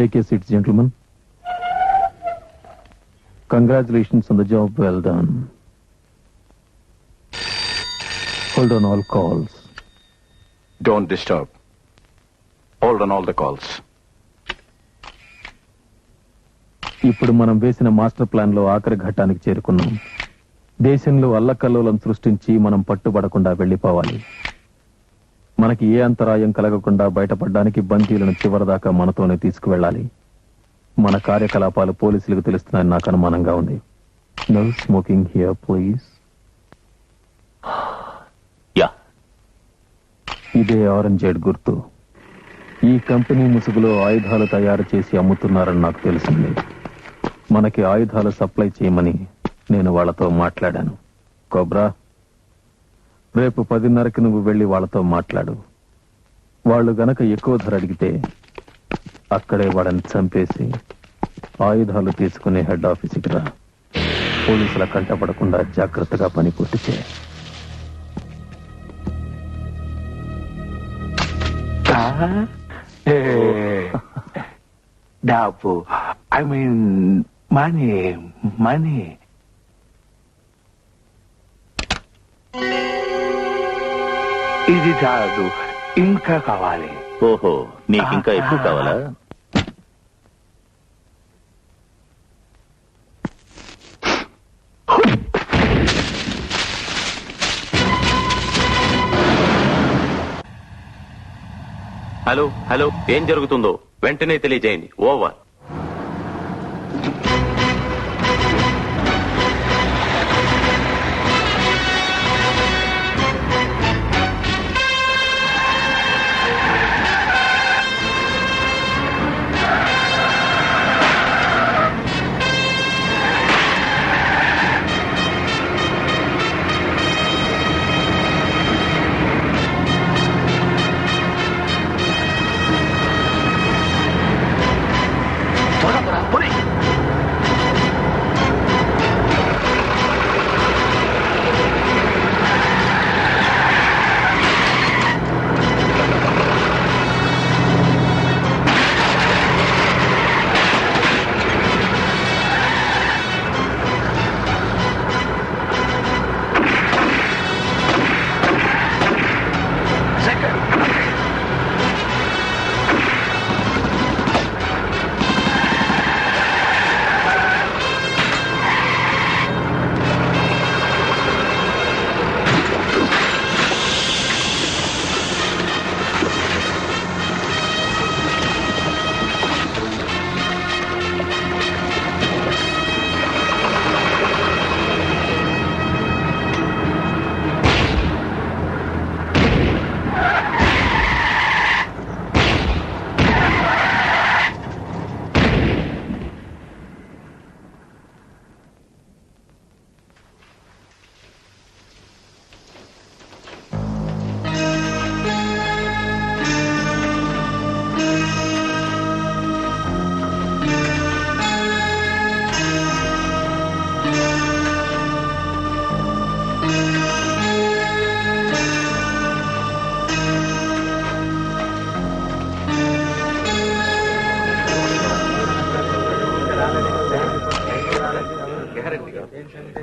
Take a seat, gentlemen. Congratulations on the job well done. Hold on all calls. Don't disturb. Hold on all the calls. ఇప్పుడు మనం వేసిన master plan లో ఆఖరి ఘట్టానికి చేరుకున్నాం. దేశంలో అల్లకల్లోలం సృష్టించి మనం పట్టుబడకుండా వెళ్లిపోవాలి. మనకి ఏ అంతరాయం కలగకుండా బయటపడడానికి బందీలను చివరిదాకా మనతోనే తీసుకువెళ్ళాలి. మన కార్యకలాపాలు పోలీసులకు తెలుస్తున్నాయని నాకు అనుమానంగా ఉంది. No smoking here please. ఇదే ఆరెంజేడ్ గుర్తు. ఈ కంపెనీ ముసుగులో ఆయుధాలు తయారు చేసి అమ్ముతున్నారని నాకు తెలిసింది. మనకి ఆయుధాలు సప్లై చేయమని నేను వాళ్ళతో మాట్లాడాను. కోబ్రా, రేపు 10:30కి నువ్వు వెళ్లి వాళ్ళతో మాట్లాడు. వాళ్ళు గనక ఎక్కువ ధర అడిగితే అక్కడే వాడని చంపేసి ఆయుధాలు తీసుకునే హెడ్ ఆఫీసుకి రా. పోలీసుల కంటపడకుండా జాగ్రత్తగా పని పూర్తి చేయి. డబ్బు, ఐ మీన్ మనీ. ఇది చాలు, ఇంకా కావాలి. ఓహో, నీకింకా ఎక్కువ కావాలా? హలో హలో, ఏం జరుగుతుందో వెంటనే తెలియజేయండి. Over.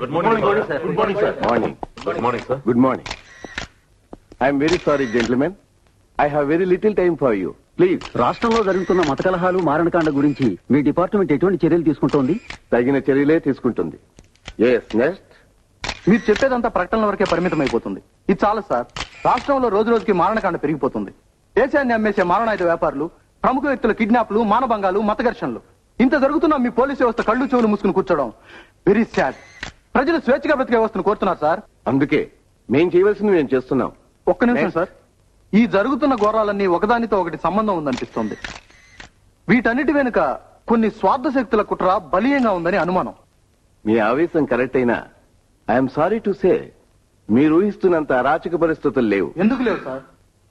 Good morning sir. Good morning sir. Good morning sir. Good morning. I'm very sorry gentlemen. I have very little time for you. Please. రాష్ట్రంలో జరుగుతున్న మత కలహాలు, మారణకాండ గురించి మీ డిపార్ట్మెంట్ ఎటువంటి చర్యలు తీసుకుంటోంది? తగిన చర్యలే తీసుకుంటుంది. Yes, next. మీరు చెప్పేదంతా ప్రకటనల వరకే పరిమితం అయిపోతుంది. ఇది చాలా సార్. రాష్ట్రంలో రోజు రోజుకి మారణకాండ పెరిగిపోతుంది. దేశాన్ని అమ్మేసే మారణాయుధ వ్యాపారులు, ప్రముఖ వ్యక్తుల కిడ్నాప్లు, మానభంగాలు, మత ఘర్షణలు, ఇంత జరుగుతున్న మీ పోలీసు వ్యవస్థ కళ్ళు చెవులు మూసుకుని కూర్చోవడం వెరీ సాడ్. ప్రజలు స్వేచ్ఛగా బ్రతికే వ్యవస్థను కోరుతున్నారు సార్. అందుకే మేం చేయవలసింది మేము చేస్తున్నాం. ఒక్క నిమిషం సార్. ఈ జరుగుతున్న ఘోరాలన్నీ ఒకదానితో ఒకటి సంబంధం ఉందనిపిస్తోంది. వీటన్నిటి వెనుక కొన్ని స్వార్థ శక్తుల కుట్ర బలీయంగా ఉందని అనుమానం. మీ ఆవేశం కరెక్ట్ అయినా ఐఎమ్ సారీ టు సే మీరు ఊహిస్తున్నంత అరాచక పరిస్థితులు లేవు. ఎందుకు లేవు సార్?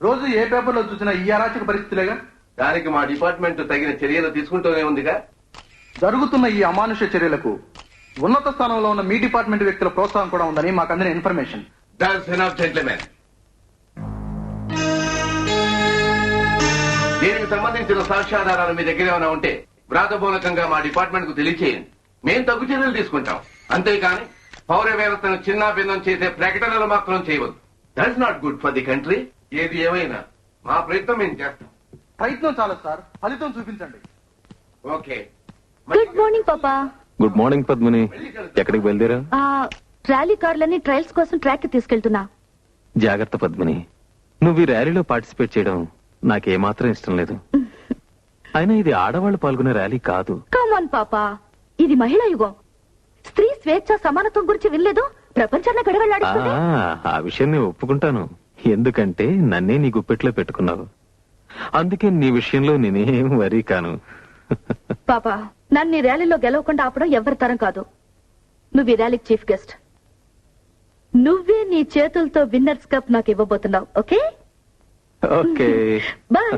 రోజు ఏ పేపర్లో చూసినా ఈ అరాచక పరిస్థితులేగా. దానికి మా డిపార్ట్మెంట్ తగిన చర్యలు తీసుకుంటూనే ఉందిగా. జరుగుతున్న ఈ అమానుష చర్యలకు ఉన్నత స్థానంలో ఉన్న మీ డిపార్ట్మెంట్ వ్యక్తుల ప్రోత్సాహం కూడా ఉందని మాకు అందిన ఇన్ఫర్మేషన్. That's enough, gentlemen. దీనికి సంబంధించిన సాక్ష్యాధారాలు మీ దగ్గర ఏమైనా ఉంటే వ్రాతపూర్వకంగా మా డిపార్ట్మెంట్ కు తెలియచేయండి. మేము తగు చర్యలు తీసుకుంటాం. అంతేకాని పౌర వ్యవస్థను చిన్నాభిన్నం చేసే ప్రకటనలు మాత్రం చేయవద్దు. That's not good for the country. ఏది ఏమైనా మా ప్రయత్నం మేము చేస్తాం. ప్రయత్నం చాలు సార్, ఫలితం చూపించండి. ఓకే. గుడ్ మార్నింగ్ పాపా. Good morning Padmini. ఎక్కడికి బయలుదేరా? ర్యాలీ కార్లన్నీ ట్రయల్స్ కోసం ట్రాక్ కి తీసుకెళ్తున్నా. జాగ్రత్త పద్మిని. నువ్వు ఈ ర్యాలీలో పార్టిసిపేట్ చేయడం నాకేమాత్రం ఇష్టం లేదు. అయినా ఇది ఆడవాళ్లు పాల్గొనే ర్యాలీ కాదు. కమాన్ పాపా, ఇది మహిళా యుగం. స్త్రీ స్వేచ్ఛ సమానత్వం గురించి వినలేదు? ప్రపంచాన్ని గడగడలాడిస్తుంది. ఆ విషయం నేను ఒప్పుకుంటాను. ఎందుకంటే నన్నే నీ గుప్పెట్లో పెట్టుకున్నావు. అందుకే నీ విషయంలో నేనేం వరీ కాను. పాపా, నన్ను ఈ ర్యాలీలో గెలవకుండా ఆపడం ఎవరి తరం కాదు. నువ్వు ఈ ర్యాలీకి చీఫ్ గెస్ట్. నువ్వే నీ చేతులతో విన్నర్స్ కప్ నాకు ఇవ్వబోతున్నావు. Okay okay bye.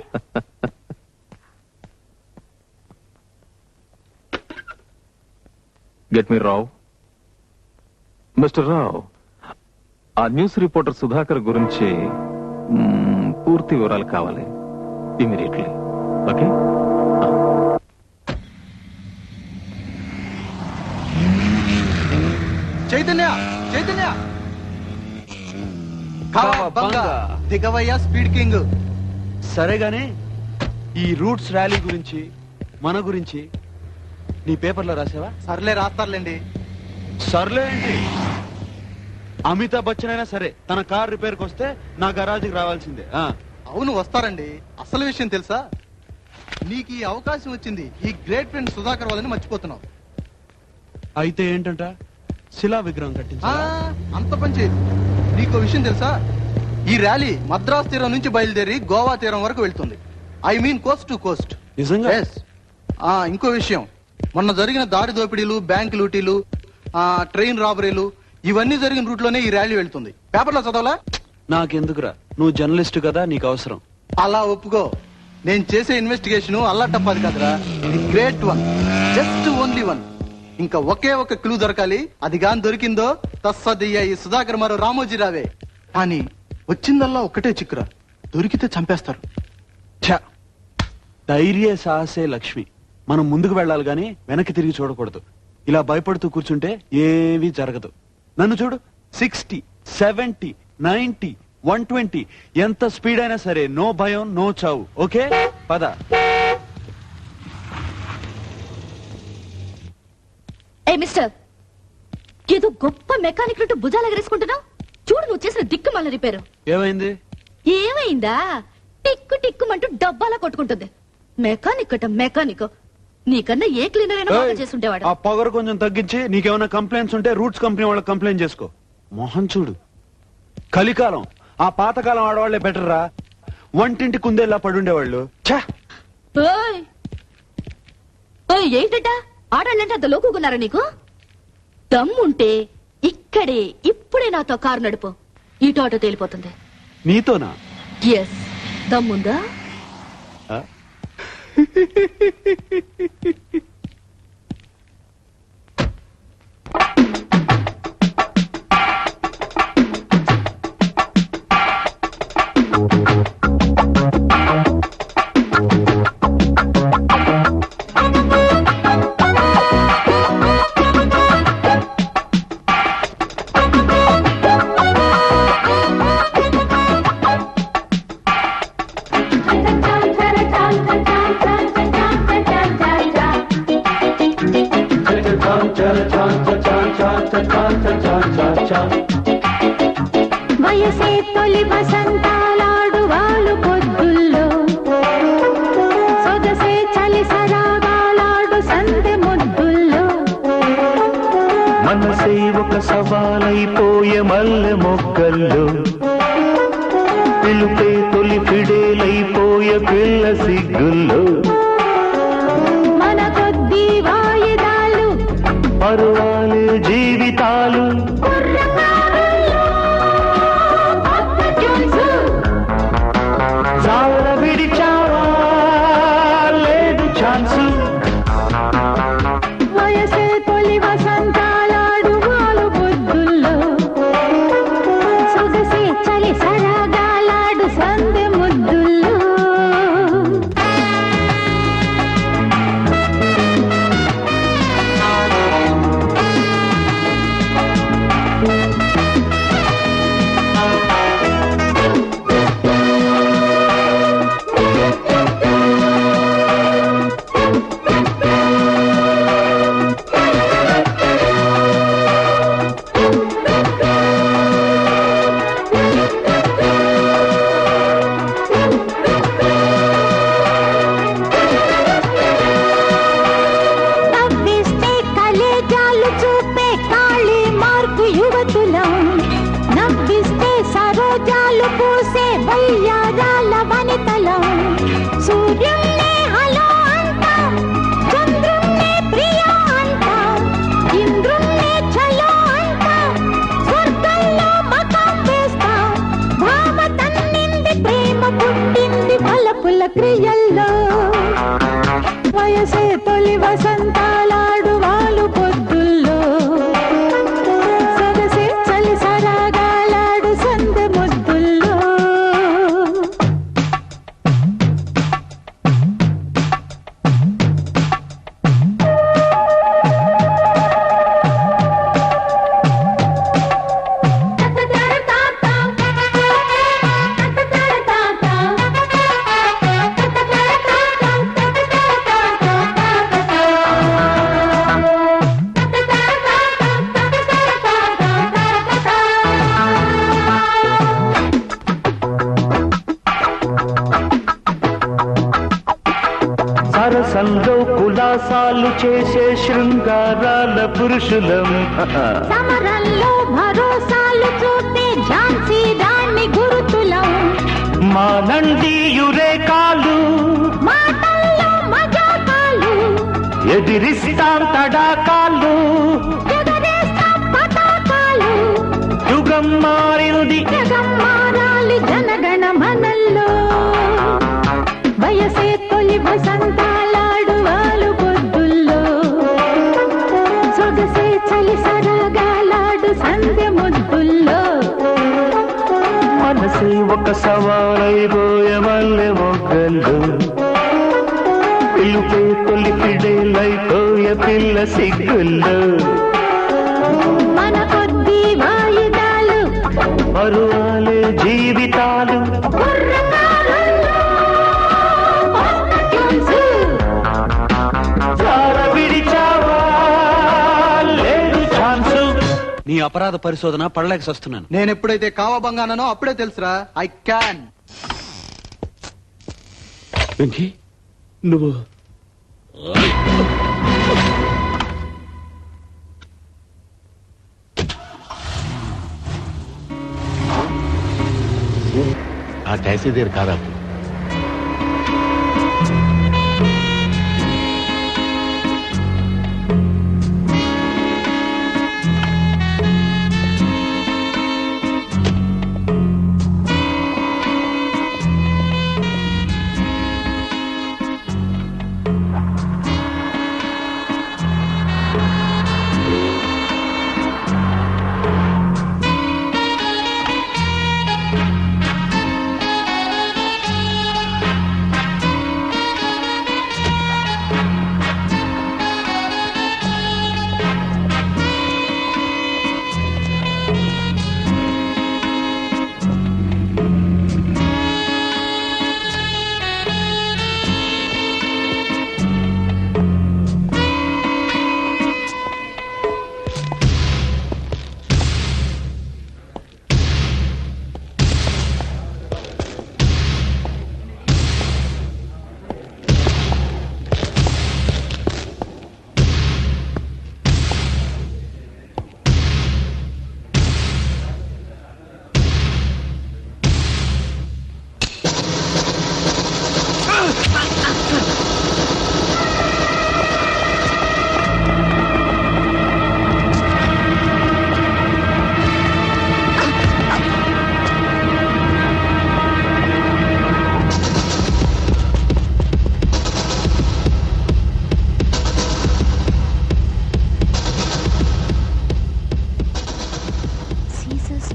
Get me Rao. Mister Rao, ఆ న్యూస్ రిపోర్టర్ సుధాకర్ గురించి పూర్తి వివరాలు కావాలి ఇమీడియట్లీ. ఓకే. చైతన్య, చైతన్య, దిగవయ్యా స్పీడ్ కింగ్. సరేగానే ఈ రూట్స్ ర్యాలీ గురించి మన గురించి నీ పేపర్లో రాసావా? సర్లే, రాస్తారులేండి. సర్లే ఏంటి, అమితాబ్ బచ్చన్ అయినా సరే తన కార్ రిపేర్కి వస్తే నా గరాజ్కి రావాల్సిందే. అవును, వస్తారండి. అసలు విషయం తెలుసా? నీకు ఈ అవకాశం వచ్చింది ఈ గ్రేట్ ఫ్రెండ్ సుధాకర్ వాళ్ళని మర్చిపోతున్నావు. అయితే ఏంటంట, శిలా విగ్రహం కట్టించా? అంత పని చేయదు. నీకు విషయం తెలుసా? ఈ ర్యాలీ మద్రాస్ తీరం నుంచి బయలుదేరి గోవా తీరం వరకు వెళ్తుంది. I mean Coast to Coast. నిజంగా? ఇంకో విషయం, మొన్న జరిగిన దారి దోపిడీలు, బ్యాంక్ లూటీలు, ట్రైన్ రాబరీలు ఇవన్నీ జరిగిన రూట్ లోనే ఈ ర్యాలీ వెళ్తుంది. పేపర్లో చదవలా? నాకెందుకురా, నువ్వు జర్నలిస్ట్ కదా, నీకు అవసరం. అలా ఒప్పుకో. నేను చేసే ఇన్వెస్టిగేషన్ అల్లా టప్పది కదరా. ఇది great one, just only one. ఇంకా ఒకే ఒక క్లూ దొరకాలి. అది గాని దొరికిందో తస్సదయ్యా ఈ సుధాకర్ మరో రామోజీరావే. కానీ వచ్చిందల్లా ఒక్కటే చిక్కురా, దొరికితే చంపేస్తారు. ఛ! ధైర్య సాహసే లక్ష్మి. మనం ముందుకు వెళ్ళాలి గాని వెనక్కి తిరిగి చూడకూడదు. ఇలా భయపడుతూ కూర్చుంటే ఏమీ జరగదు. నన్ను చూడు, 60, 70, 90, 120 ఎంత స్పీడ్ అయినా సరే నో భయం, నో చావు. ఓకే, పద. ఏ మిస్టర్, ఏదో గొప్ప మెకానిక్ ను భుజాలు ఎగరేసుకుంటున్నావు. చూడు, నువ్వు చేసిన దిక్కు మళ్ళీ రిపేరు. ఏమైంది? ఏమైందా? టిక్కు టిక్కుమంటూ డబ్బాలా కొట్టుకుంటుంది. మెకానిక్ అట మెకానిక్. నీకన్నా ఏ క్లీనర్ అయినా బాగా చేసుంటేవాడు. ఆ పవర్ కొంచెం తగ్గించి నీకేమైనా కంప్లైంట్స్ ఉంటే రూట్స్ కంపెనీ వాళ్ళకి కంప్లైంట్ చేసుకో. మోహన్ చూడు, కలికాలం ఆ పాతకాలం ఆడవాళ్లే బెటర్ రా. వంటింటి కుందేలా పడుండేవాళ్ళు. ఏంటట ఆడాలంటే అంత లోకున్నారా నీకు? దమ్ముంటే ఇక్కడే ఇప్పుడే నాతో కారు నడుపు. ఇటు ఆటో తేలిపోతుంది. నీతోనా? ఎస్, దమ్ముందా? వయసే తొలి వసంతాలాడు వాళ్ళు పొద్దుల్లో, సొగసే చలి సరాగాలాడు సందె ముద్దుల్లో, మనసే ఒక సవాలైపోయే మల్లె మొక్కల్లో, పిలుపే తొలి ఫిడేలైపోయే పిల్ల సిగ్గుల్లో, మన కొద్ది వాయిదాలు పరువాలే జీవితాలు, జార విడిచావా లేదు ఛాన్సు. వయసే తొలి వసంతాలాడు వాళ్ళు పొద్దుల్లో, సొగసే చలి సరాగాలాడు సందె ముద్దుల్లో. ఊయల్లో వయసే తొలి వసంతాలాడు వాలు పొద్దుల్లో సొగసే చలి సరాగాలాడు సందె ముద్దుల్లో సరసంలో కులాసాలు చేసే శృంగారాల పురుషులం సమరంలో భరోసాలు చూపే ఝాన్సీ రాణి గురుతులం మా నందియురేకాలు మాటల్లో మజాకాలు ఎదిరిస్తాం తడాకాలు ఎగరేస్తాం పతాకాలు యుగం మారింది జగం మారాలి జనగణ మనల్లో వయసే తొలి వసంతాలాడు వాలు పొద్దుల్లో సొగసే చలి సరాగాలాడు సంధ్య ముద్దుల్లో మనసే ఒక సవాలైపోయే మల్లె మొగ్గలు పిలుపే తొలి పిడేలైపోయే పిల్ల సిగ్గుల్లో మన కొద్ది వాయిదాలు పరువాలే జీవితాలు కుర్రకారుల్లో కొత్త ట్యూన్సు. జార విడిచావా లేదు ఛాన్సు నీ అపరాధ పరిశోధన పడలేక వస్తున్నాను. నేను ఎప్పుడైతే కావబంగానో అప్పుడే తెలుసురా ఐ క్యాన్. వెంకీ నువ్వు ఆ कैसे देर కాదా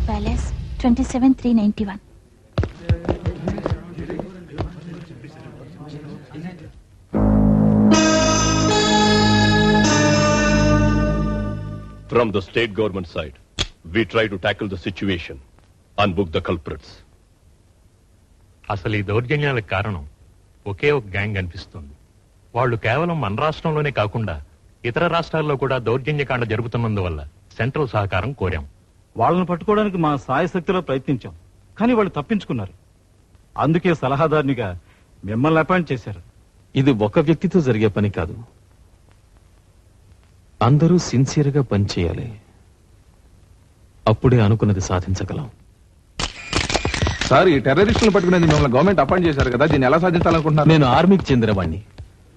Palace 27,391. From the state government side, we try to tackle the situation and book the culprits. అసలు ఈ దౌర్జన్యాలకు కారణం ఒకే ఒక గ్యాంగ్ అనిపిస్తుంది. వాళ్ళు కేవలం మన రాష్ట్రంలోనే కాకుండా ఇతర రాష్ట్రాల్లో కూడా దౌర్జన్యకాండ జరుగుతున్నందువల్ల సెంట్రల్ సహకారం కోరాం. వాళ్ళని పట్టుకోవడానికి మా సాయశక్తిలో ప్రయత్నించాం, కానీ వాళ్ళు తప్పించుకున్నారు. అందుకే సలహాదారునిగా మిమ్మల్ని అపాయింట్ చేశారు. ఇది ఒక వ్యక్తితో జరిగే పని కాదు. అందరూ సిన్సియర్గా పనిచేయాలి. అప్పుడే అనుకున్నది సాధించగలం. సార్, ఈ టెర్రరిస్టులను పట్టుకునేది మిమ్మల్ని గవర్నమెంట్ అపాయింట్ చేశారు కదా, దీన్ని ఎలా సాధించాలనుకుంటున్నారు? నేను ఆర్మీకి చెందినవాణ్ణి.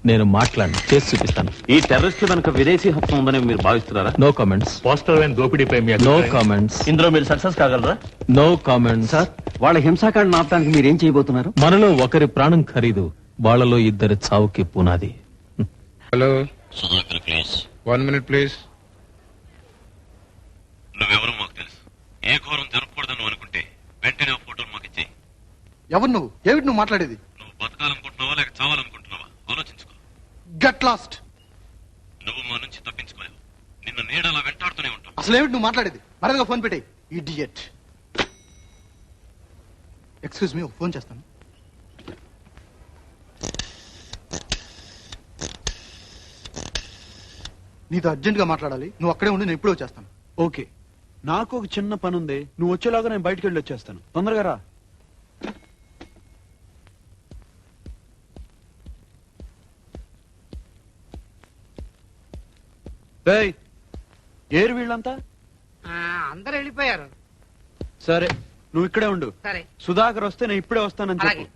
నేను మాట్లాడి చేసి చూపిస్తాను. ఈ టెర్రరిస్టుల వెనుక విదేశీ హస్తం ఉందని మీరు భావిస్తున్నారా? No comments. పోస్టల్ వ్యాన్ దోపిడీపై మీ నో అభిప్రాయం? కామెంట్స్. ఇందులో మీరు సక్సెస్ కాగలరా? No comments. సార్, వాళ్ళ హింసాకాండను ఆపడానికి మీరేం చేయబోతున్నారు? మనలో ఒకరి ప్రాణం ఖరీదు వాళ్ళలో ఇద్దరి చావుకి పునాది. Hello, Sudhakar please. 1 minute please. నువ్వెవరో మాకు తెలుసు. ఏ ఘోరం జరగకూడదని నువ్వు అనుకుంటే వెంటనే ఆ ఫోటోలు మాకు ఇచ్చేయి. ఎవరు నువ్వు? ఏమిటి నువ్వు మాట్లాడేది? నువ్వు బతకాలనుకుంటున్నావా లేక చావాలనుకుంటున్నావా ఆలోచించుకో. Get lost. నువ్వు మా నుంచి తప్పించుకోలేవు. నిన్ను నీడలా వెంటాడుతూనే ఉంటావు. అసలు ఏమిటి నువ్వు మాట్లాడేది? మరొక ఫోన్ పెట్టే. ఇడియట్. ఎక్స్క్యూజ్ మీ, ఫోన్ చేస్తాను. నీతో అర్జెంట్ గా మాట్లాడాలి. నువ్వు అక్కడే ఉండి, నేను ఇప్పుడే వచ్చేస్తాను. ఓకే, నాకు ఒక చిన్న పని ఉంది. నువ్వు వచ్చేలాగా నేను బయటికి వెళ్ళి వచ్చేస్తాను. తొందరగా రా. ఏయ్, ఏరు వీళ్ళంతా? అందరూ వెళ్ళిపోయారు. సరే, నువ్వు ఇక్కడే ఉండు. సరే. సుధాకర్ వస్తే నేను ఇప్పుడే వస్తానని చెప్పు.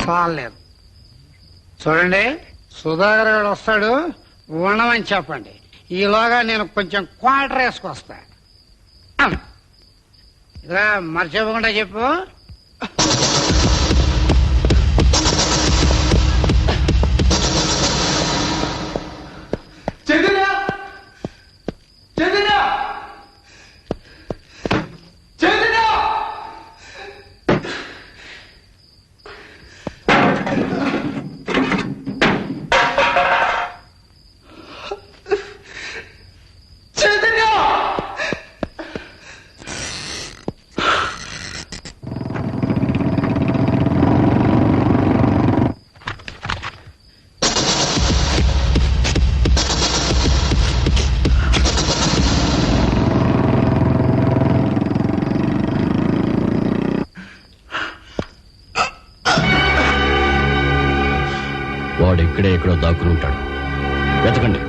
చాలేదు. చూడండి, సుధాకర్ గారు వస్తాడు, ఉండమని చెప్పండి. ఈలోగా నేను కొంచెం క్వార్టర్ వేసుకొస్తా. ఇలా మర్చిపోకుండా చెప్పు. చైతన్య! చైతన్య! చైతన్య! చైతన్య! వాడు ఇక్కడే ఎక్కడో దాక్కుని ఉంటాడు. వెతకండి.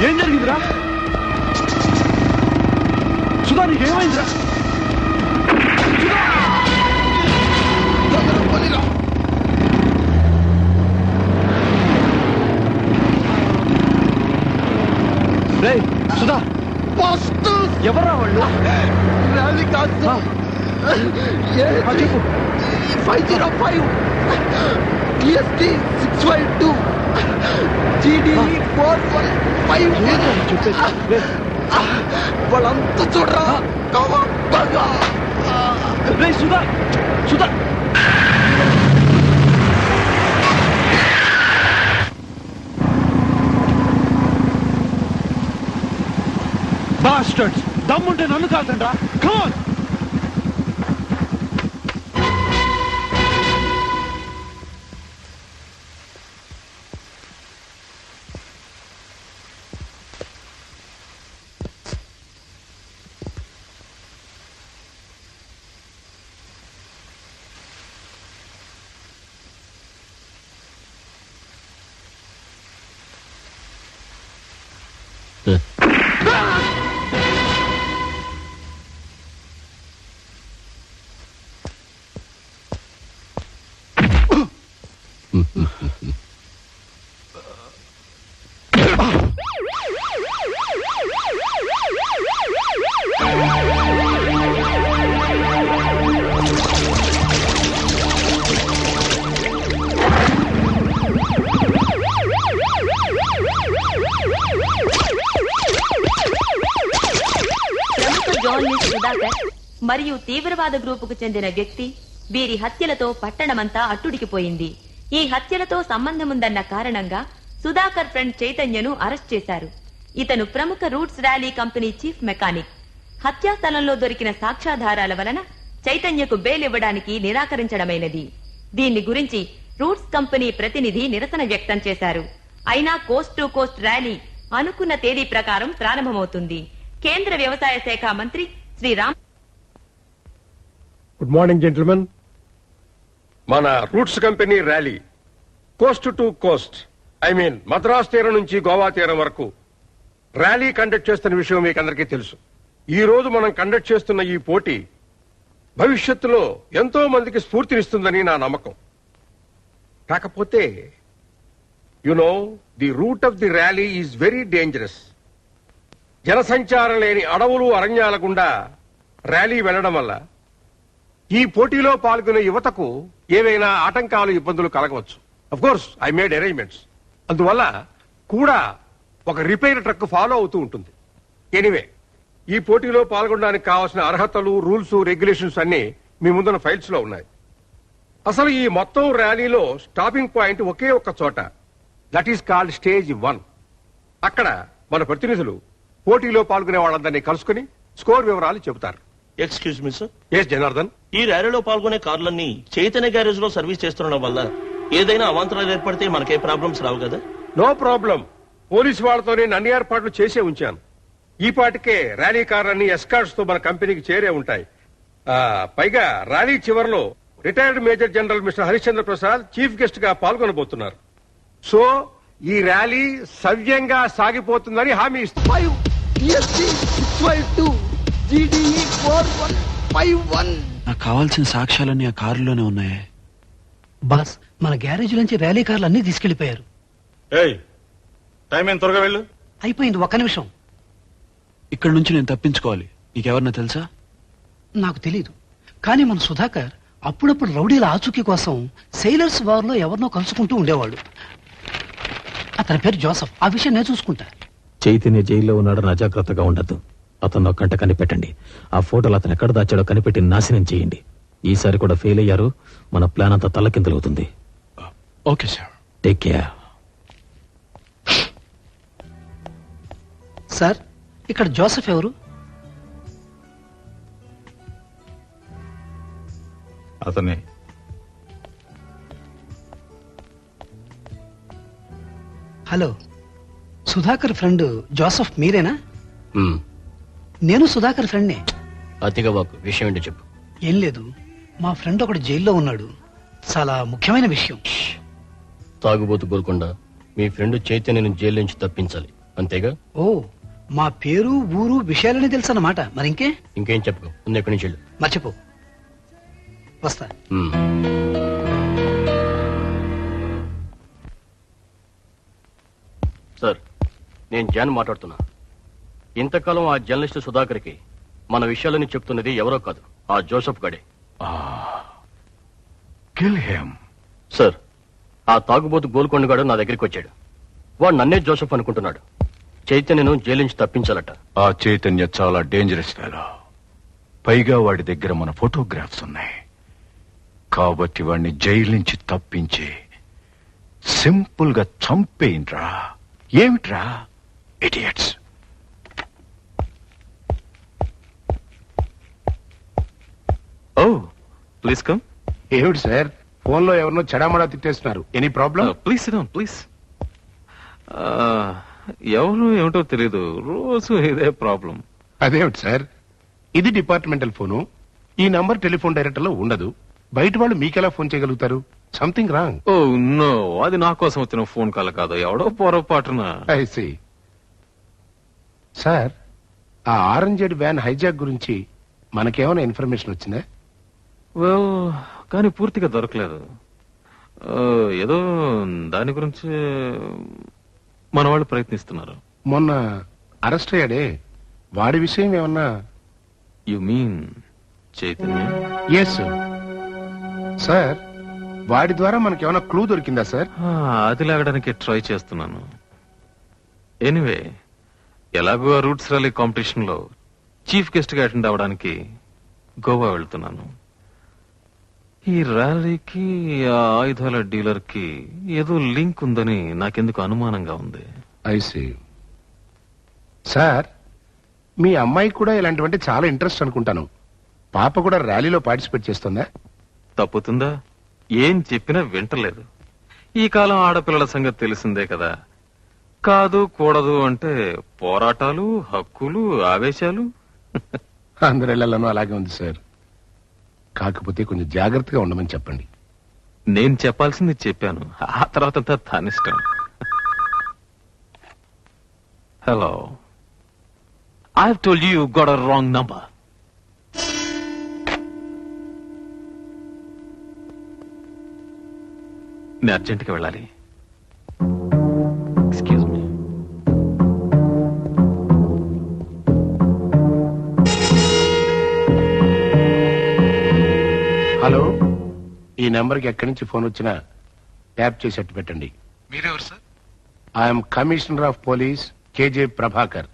ఏం జరిగిందిరా? సుధా, నీకేమైందిరా? సుధా, ఎవరా వాళ్ళు? ర్యాలీ కాదు, చెప్పు. 505 EST 652 GD 415. వాళ్ళంతా చూడరా. సుధా, సుధా, bastards! దమ్ముంటే నన్ను కాల్చండి రా. Come on. జర్నలిస్ట్ సుధాకర్ మరియు తీవ్రవాద గ్రూపుకు చెందిన వ్యక్తి వీరి హత్యలతో పట్టణమంతా అట్టుడికిపోయింది. ఈ హత్యలతో సంబంధముందన్న కారణంగా సుధాకర్ ఫ్రెండ్ చైతన్యను అరెస్ట్ చేశారు. ఇతను ప్రముఖ roots rally company chief mechanic. హత్యా స్థలంలో దొరికిన సాక్ష్యాధారాల వలన చైతన్యకు బెయిల్ ఇవ్వడానికి నిరాకరించడమైనది. దీన్ని గురించి రూట్స్ కంపెనీ ప్రతినిధి నిరసన వ్యక్తం చేశారు. అయినా కోస్ట్ టు కోస్ట్ ర్యాలీ అనుకున్న తేదీ ప్రకారం ప్రారంభమవుతుంది. కేంద్ర వ్యవసాయ శాఖ మంత్రి Shri Ram. Good morning gentlemen. మన Roots company rally coast to coast, I mean Madras తీరం నుంచి గోవా తీరం వరకు ర్యాలీ కండక్ట్ చేస్తున్న విషయం మీకు అందరికీ తెలుసు. ఈ రోజు మనం కండక్ట్ చేస్తున్న ఈ పోటీ భవిష్యత్తులో ఎంతో మందికి స్ఫూర్తినిస్తుందని నా నమ్మకం. కాకపోతే the route of the rally is very dangerous. జనసంచారం లేని అడవులు అరణ్యాల గుండా ర్యాలీ వెళ్లడం వల్ల ఈ పోటీలో పాల్గొనే యువతకు ఏవైనా ఆటంకాలు ఇబ్బందులు కలగవచ్చు. Of course I made arrangements. అందువల్ల కూడా ఒక రిపేర్ ట్రక్ ఫాలో అవుతూ ఉంటుంది. ఎనీవే, ఈ పోటీలో పాల్గొనడానికి కావాల్సిన అర్హతలు, రూల్స్, రెగ్యులేషన్స్ అన్ని మీ ముందున్న ఫైల్స్ లో ఉన్నాయి. అసలు ఈ మొత్తం ర్యాలీలో స్టాపింగ్ పాయింట్ ఒకే ఒక్క చోట, దట్ ఈస్ కాల్డ్ స్టేజ్ 1. అక్కడ మన ప్రతినిధులు పోటీలో పాల్గొనే వాళ్ళందరినీ కలుసుకుని స్కోర్ వివరాలు చెబుతారు. Excuse me sir. Yes Janardhan. ఈ ర్యాలీలో పాల్గొనే కార్లన్నీ చైతన్య గ్యారేజ్ లో సర్వీస్ చేస్తుండడం వల్ల ఏదైనా అవాంతరాలు ఏర్పడితే మనకే ప్రాబ్లమ్స్ రావు కదా? No problem. పోలీసు వాళ్ళతో నేను అన్ని ఏర్పాట్లు చేసే ఉంచాను. ఈ పాటికే ర్యాలీ కార్లన్నీ ఎస్కార్ట్స్ తో మన కంపెనీకి చేరే ఉంటాయి. పైగా ర్యాలీ చివరిలో retired major general mister Harishchandra Prasad chief guest గా పాల్గొనబోతున్నారు. సో ఈ ర్యాలీ సవ్యంగా సాగిపోతుందని హామీ ఇస్తున్నారు. నాకు కావాల్సిన సాక్ష్యాలన్నీ ఆ కారులోనే ఉన్నాయే. బాస్, మన గ్యారేజ్ నుంచి ర్యాలీ కార్లు అన్ని తీసుకెళ్లిపోయారు. టైం ఏం, త్వరగా వెళ్ళు. అయిపోయింది, ఒక్క నిమిషం. ఇక్కడ నుంచి నేను తప్పించుకోవాలి. నీకెవరన్నా తెలుసా? నాకు తెలీదు, కానీ మన సుధాకర్ అప్పుడప్పుడు రౌడీల ఆచూకీ కోసం సెయిలర్స్ వార్ లో ఎవరినో కలుసుకుంటూ ఉండేవాడు. అతని పేరు జోసఫ్. ఆ విషయం నేను చూసుకుంటా. చైతన్య జైల్లో ఉన్నాడని అజాగ్రత్తగా ఉండద్దు. అతను కంట కనిపెట్టండి. ఆ ఫోటోలు అతను ఎక్కడ దాచాడో కనిపెట్టి నాశనం చేయండి. ఈసారి కూడా ఫెయిల్ అయ్యారు, మన ప్లాన్ అంతా తల్లకిందులవుతుంది. Okay sir. Take care. Sir, ఇక్కడ జోసఫ్ ఎవరు? అతనే. హలో, సుధాకర్ ఫ్రెండ్ జోసఫ్ మీరేనా? నేను సుధాకర్ ఫ్రెండ్నే. అతిగా వాకు, విషయం ఏంటో చెప్పు. ఏం లేదు, మా ఫ్రెండ్ ఒకడు జైల్లో ఉన్నాడు. చాలా ముఖ్యమైన విషయం. తాగుబోతు గోల్కొండ మీ ఫ్రెండ్ చైతన్యను జైలు నుంచి తప్పించాలి, అంతేగా? ఓ, మా పేరు, ఊరు, విషయాలని తెలుసు అన్నమాట. మరి ఇంకేం చెప్పుకో. ముందు ఎక్కడి నుంచి వెళ్ళు. మర్చిపో. వస్తా. సార్, నేను జాన్ మాట్లాడుతున్నా. ఇంతకాలం ఆ జర్నలిస్ట్ సుధాకర్కి మన విషయాలని చెప్తున్నది ఎవరో కాదు, ఆ జోసఫ్ గడే. సార్, ఆ తాగుబోతు గోల్కొండగాడు నా దగ్గరికి వచ్చాడు. వాడు నన్నే జోసఫ్ అనుకుంటున్నాడు. చైతన్యను జైలు నుంచి తప్పించాలట. ఆ చైతన్య చాలా డేంజరస్ ఫెలో. పైగా వాడి దగ్గర మన ఫోటోగ్రాఫ్స్ ఉన్నాయి. కాబట్టి వాడిని జైలు నుంచి తప్పించి సింపుల్ గా చంపేయండ్రా. ఏమిట్రా ఇడియట్స్. Oh please come. ఏమిటి సార్ ఫోన్ లో ఎవరినో చెడామడా తిట్టేస్తున్నారు? Any problem? Please sit down please. ఎవరు ఏమిటో తెలీదు, రోజు ఇదే ప్రాబ్లం. అదేమిటి సార్, ఇది డిపార్ట్మెంటల్ ఫోను. ఈ నంబర్ టెలిఫోన్ డైరెక్టర్ లో ఉండదు. బయట వాళ్ళు మీకెలా ఫోన్ చేయగలుగుతారు? Something wrong. ఓ నో, అది నా కోసం వచ్చిన ఫోన్ కాల్ కాదు, ఎవడో పొరపాటున. I see. సార్, ఆ ఆరెంజెడ్ వ్యాన్ హైజాక్ గురించి మనకేమైనా ఇన్ఫర్మేషన్ వచ్చిందా? వెల్, కానీ పూర్తిగా దొరకలేదు. ఏదో దాని గురించి మన వాళ్ళు ప్రయత్నిస్తున్నారు. మొన్న అరెస్ట్ అయ్యాడే, వాడి విషయం ఏమన్నా? You mean Chaitanya? Yes sir. వాడి ద్వారా మనకేమైనా క్లూ దొరికిందా సార్? అది లాగడానికి ట్రై చేస్తున్నాను. ఎనీవే, ఎలాగో ఆ రూట్స్ ర్యాలీ కాంపిటీషన్ లో చీఫ్ గెస్ట్ గా అటెండ్ అవడానికి గోవా వెళ్తున్నాను. ఈ ర్యాలీకి ఆ ఆయుధాల డీలర్ కి ఏదో లింక్ ఉందని నాకెందుకు అనుమానంగా ఉంది. I see. సార్, మీ అమ్మాయి కూడా ఇలాంటివంటే చాలా ఇంట్రెస్ట్ అనుకుంటాను. పాప కూడా ర్యాలీలో పార్టిసిపేట్ చేస్తుందా? తప్పుతుందా? ఏం చెప్పినా వింటలేదు. ఈ కాలం ఆడపిల్లల సంగతి తెలిసిందే కదా. కాదు కూడదు అంటే పోరాటాలు, హక్కులు, ఆవేశాలు. అందరిళ్లలోనూ అలాగే ఉంది సార్. కాకపోతే కొంచెం జాగ్రత్తగా ఉండమని చెప్పండి. నేను చెప్పాల్సింది చెప్పాను, ఆ తర్వాత అంతా తనిష్టం. Hello, I have told you got a wrong number. నేను అర్జెంట్గా వెళ్ళాలి. Excuse me. హలో, ఈ నెంబర్కి ఎక్కడి నుంచి ఫోన్ వచ్చినా ట్యాప్ చేసేట్టు పెట్టండి. మీరెవరు సార్? I'm commissioner of police KJ Prabhakar.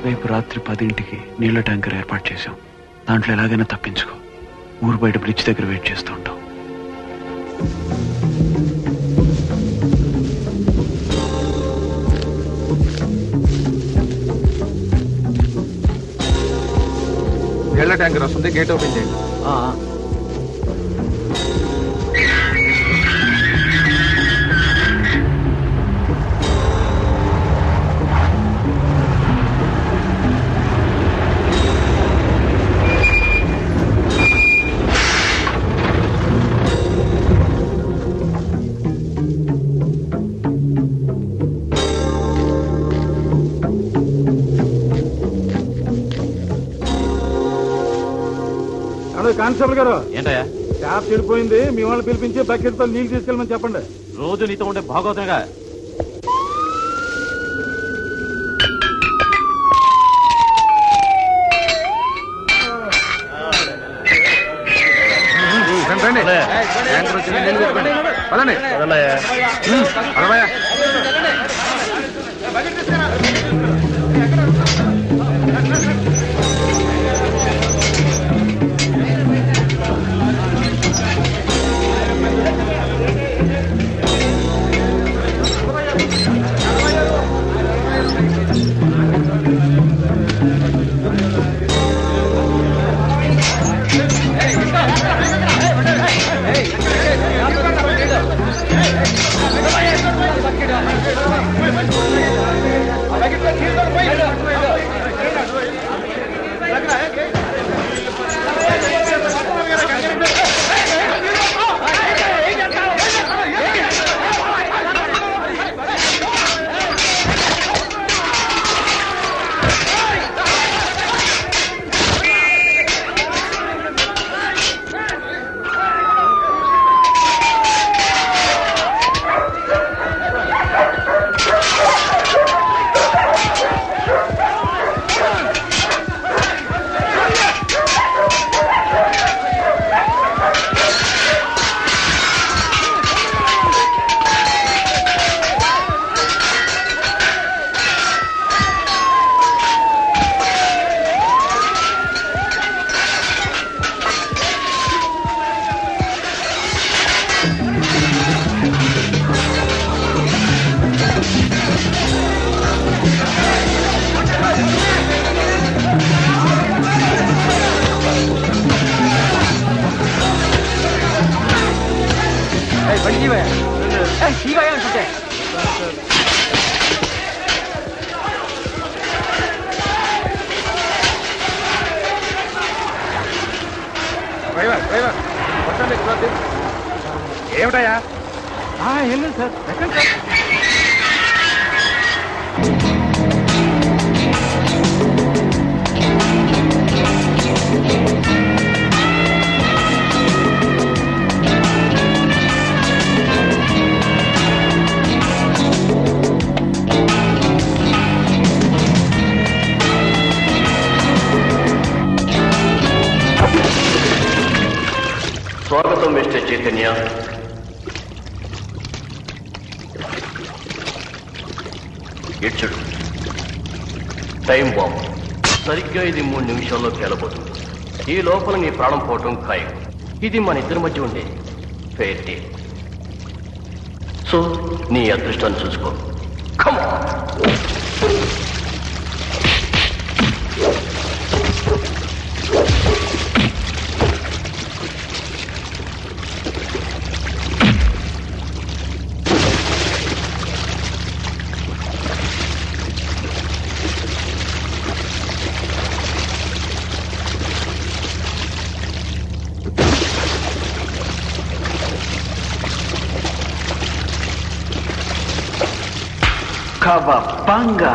రేపు రాత్రి 10ంటికి నీళ్ల ట్యాంకర్ ఏర్పాటు చేశాం. దాంట్లో ఎలాగైనా తప్పించుకో. ఊరు బయట బ్రిడ్జ్ దగ్గర వెయిట్ చేస్తూ ఉంటాం. నీళ్ల ట్యాంకర్ వస్తుంది, గేట్ ఓపెన్ చేయండి. కానిస్టేబుల్ గారు, ఏంటయ్యా? ట్యాప్ చెడిపోయింది, మీ వాళ్ళని పిలిపించి బకెట్ తో నీళ్లు తీసుకెళ్ళమని చెప్పండి. రోజు నీతో ఉండే భాగవతంగా. రండి, ట్యాంకర్ వచ్చింది, నీళ్లు తీసుకోండి. పదండి. పదవయ్యా. ఏమిటయా? ఏం లేదు సార్, ఎక్కడ సార్? స్వాగతం మిస్టర్ చైతన్య. ఇచ్చుడు టైం బాంబ్ సరిగ్గా ఇది 3 నిమిషాల్లో పేలబోతుంది. ఈ లోపల నీ ప్రాణం పోవటం ఖాయం. ఇది మన ఇద్దరి మధ్య ఉండే ఫెయిర్ డే. సో నీ అదృష్టాన్ని చూసుకో. Come on. Kawabanga.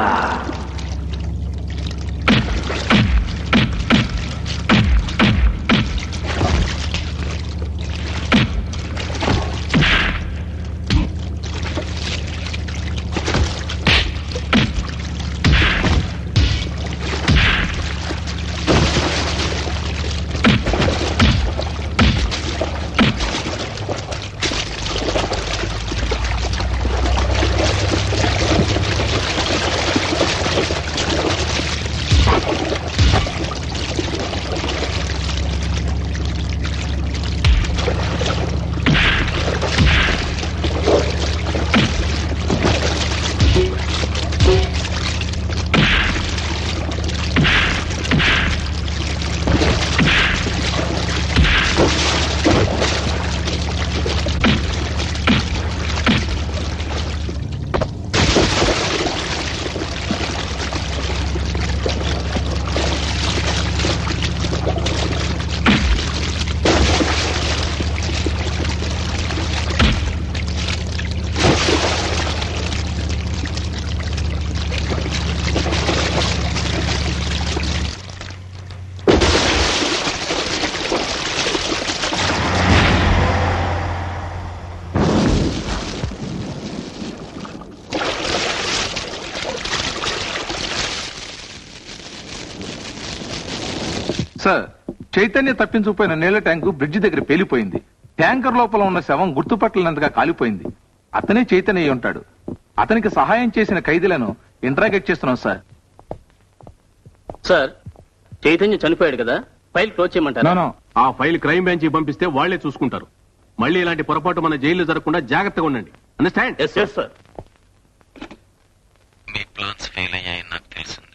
Sir, Chaitanya తప్పించుకుపోయిన నీళ్ల ట్యాంకు బ్రిడ్జి దగ్గర పేలిపోయింది. ట్యాంకర్ లోపల ఉన్న శవం గుర్తుపట్టలేనంతగా కాలిపోయింది. అతనే చైతన్య అయి ఉంటాడు. అతనికి సహాయం చేసిన ఖైదీలను ఇంట్రాగేట్ చేస్తున్నాం సార్. సార్, చైతన్య చనిపోయాడు కదా, ఫైల్ క్లోజ్ చేయమంటారా? ఆ ఫైల్ క్రైమ్ బ్రాంచ్ పంపిస్తే వాళ్లే చూసుకుంటారు. మళ్ళీ ఇలాంటి పొరపాటు మన జైల్లో జరగకుండా జాగ్రత్తగా ఉండండి. అండర్స్టాండ్? Yes sir. మీ ప్లాన్స్ ఫెయిల్ అయ్యాయని నాకు తెలిసింది.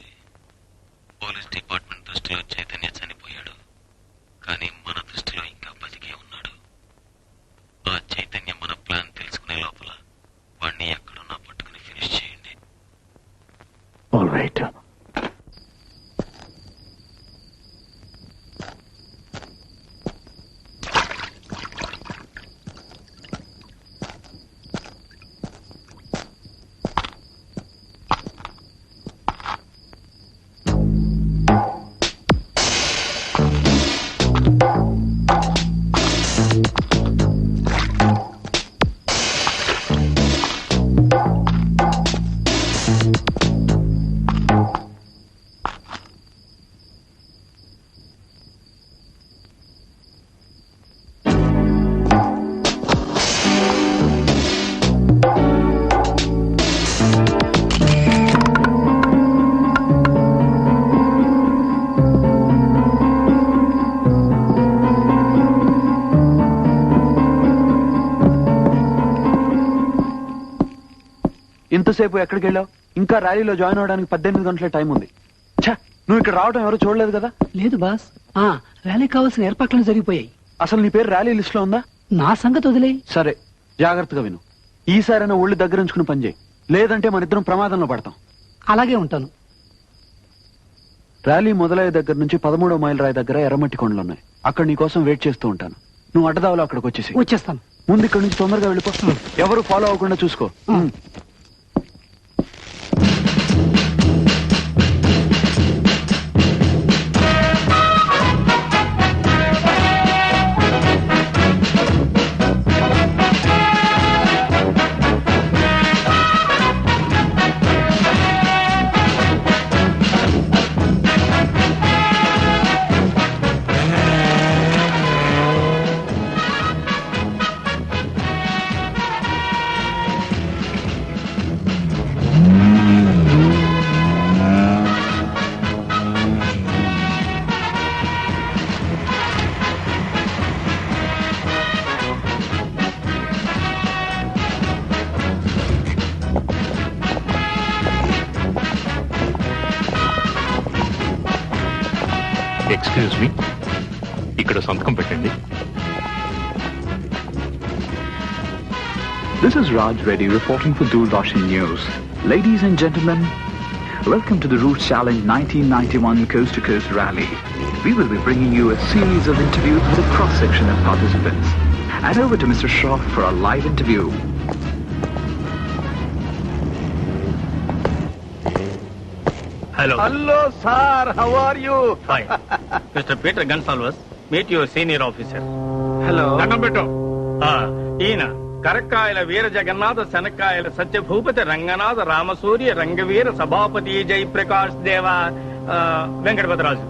పోలీస్ డిపార్ట్మెంట్ దృష్టిలో చైతన్య చనిపోయాడు, కానీ మన దృష్టిలో ఇంకా బతికే ఉన్నాడు. ఆ చైతన్య మన ప్లాన్ తెలుసుకునే లోపల వాడిని ఎక్కడున్నా పట్టుకుని ఫినిష్ చేయండి. All right. ఇంతసేపు ఎక్కడికి వెళ్ళావు? ఇంకా ర్యాలీలో జాయిన్ అవడానికి 18 గంటల టైం ఉంది. ఛ, నువ్వు ఇక్కడ రావడం ఎవరు చూడలేదు కదా? లేదు బాస్, ర్యాలీ కావాల్సిన ఏర్పాట్లను జరిగిపోయాయి. అసలు నీ పేరు ర్యాలీ లిస్ట్ లో ఉందా? నా సంగతి వదిలే. సరే, జాగ్రత్తగా విను. ఈసారైనా ఒళ్ళు దగ్గర ఉంచుకుని పనిచేయి, లేదంటే మన ఇద్దరం ప్రమాదంలో పడతాం. అలాగే ఉంటాను. ర్యాలీ మొదలయ్యే దగ్గర నుంచి 13వ మైల్ రాయి దగ్గర ఎర్రమట్టి కొండలున్నాయి. అక్కడ నీ కోసం వెయిట్ చేస్తూ ఉంటాను. నువ్వు అడ్డదావలో అక్కడికి వచ్చేస్తాను. ముందు ఇక్కడ నుంచి తొందరగా వెళ్ళిపో. ఎవరు ఫాలో అవ్వకుండా చూసుకో. ఎక్స్క్యూజ్ మీ, ఇక్కడ సంతకం పెట్టండి. This is Raj Reddy reporting for Doordarshan News. Ladies and gentlemen, welcome to the Route Challenge 1991 Coast to Coast Rally. We will be bringing you a series of interviews with a cross-section of participants. And over to Mr. Shroff for a live interview. Hello. Hello, sir. How are you? Fine. Mr. Peter Gonsalves, meet your senior officer. Hello. దండం పెట్టు. ఈయన కరక్కాయల వీర జగన్నాథ శనక్కాయల సత్యభూపతి రంగనాథ రామసూర్య రంగవీర సభాపతి జయప్రకాష్ దేవ వెంకటపతిరాజు.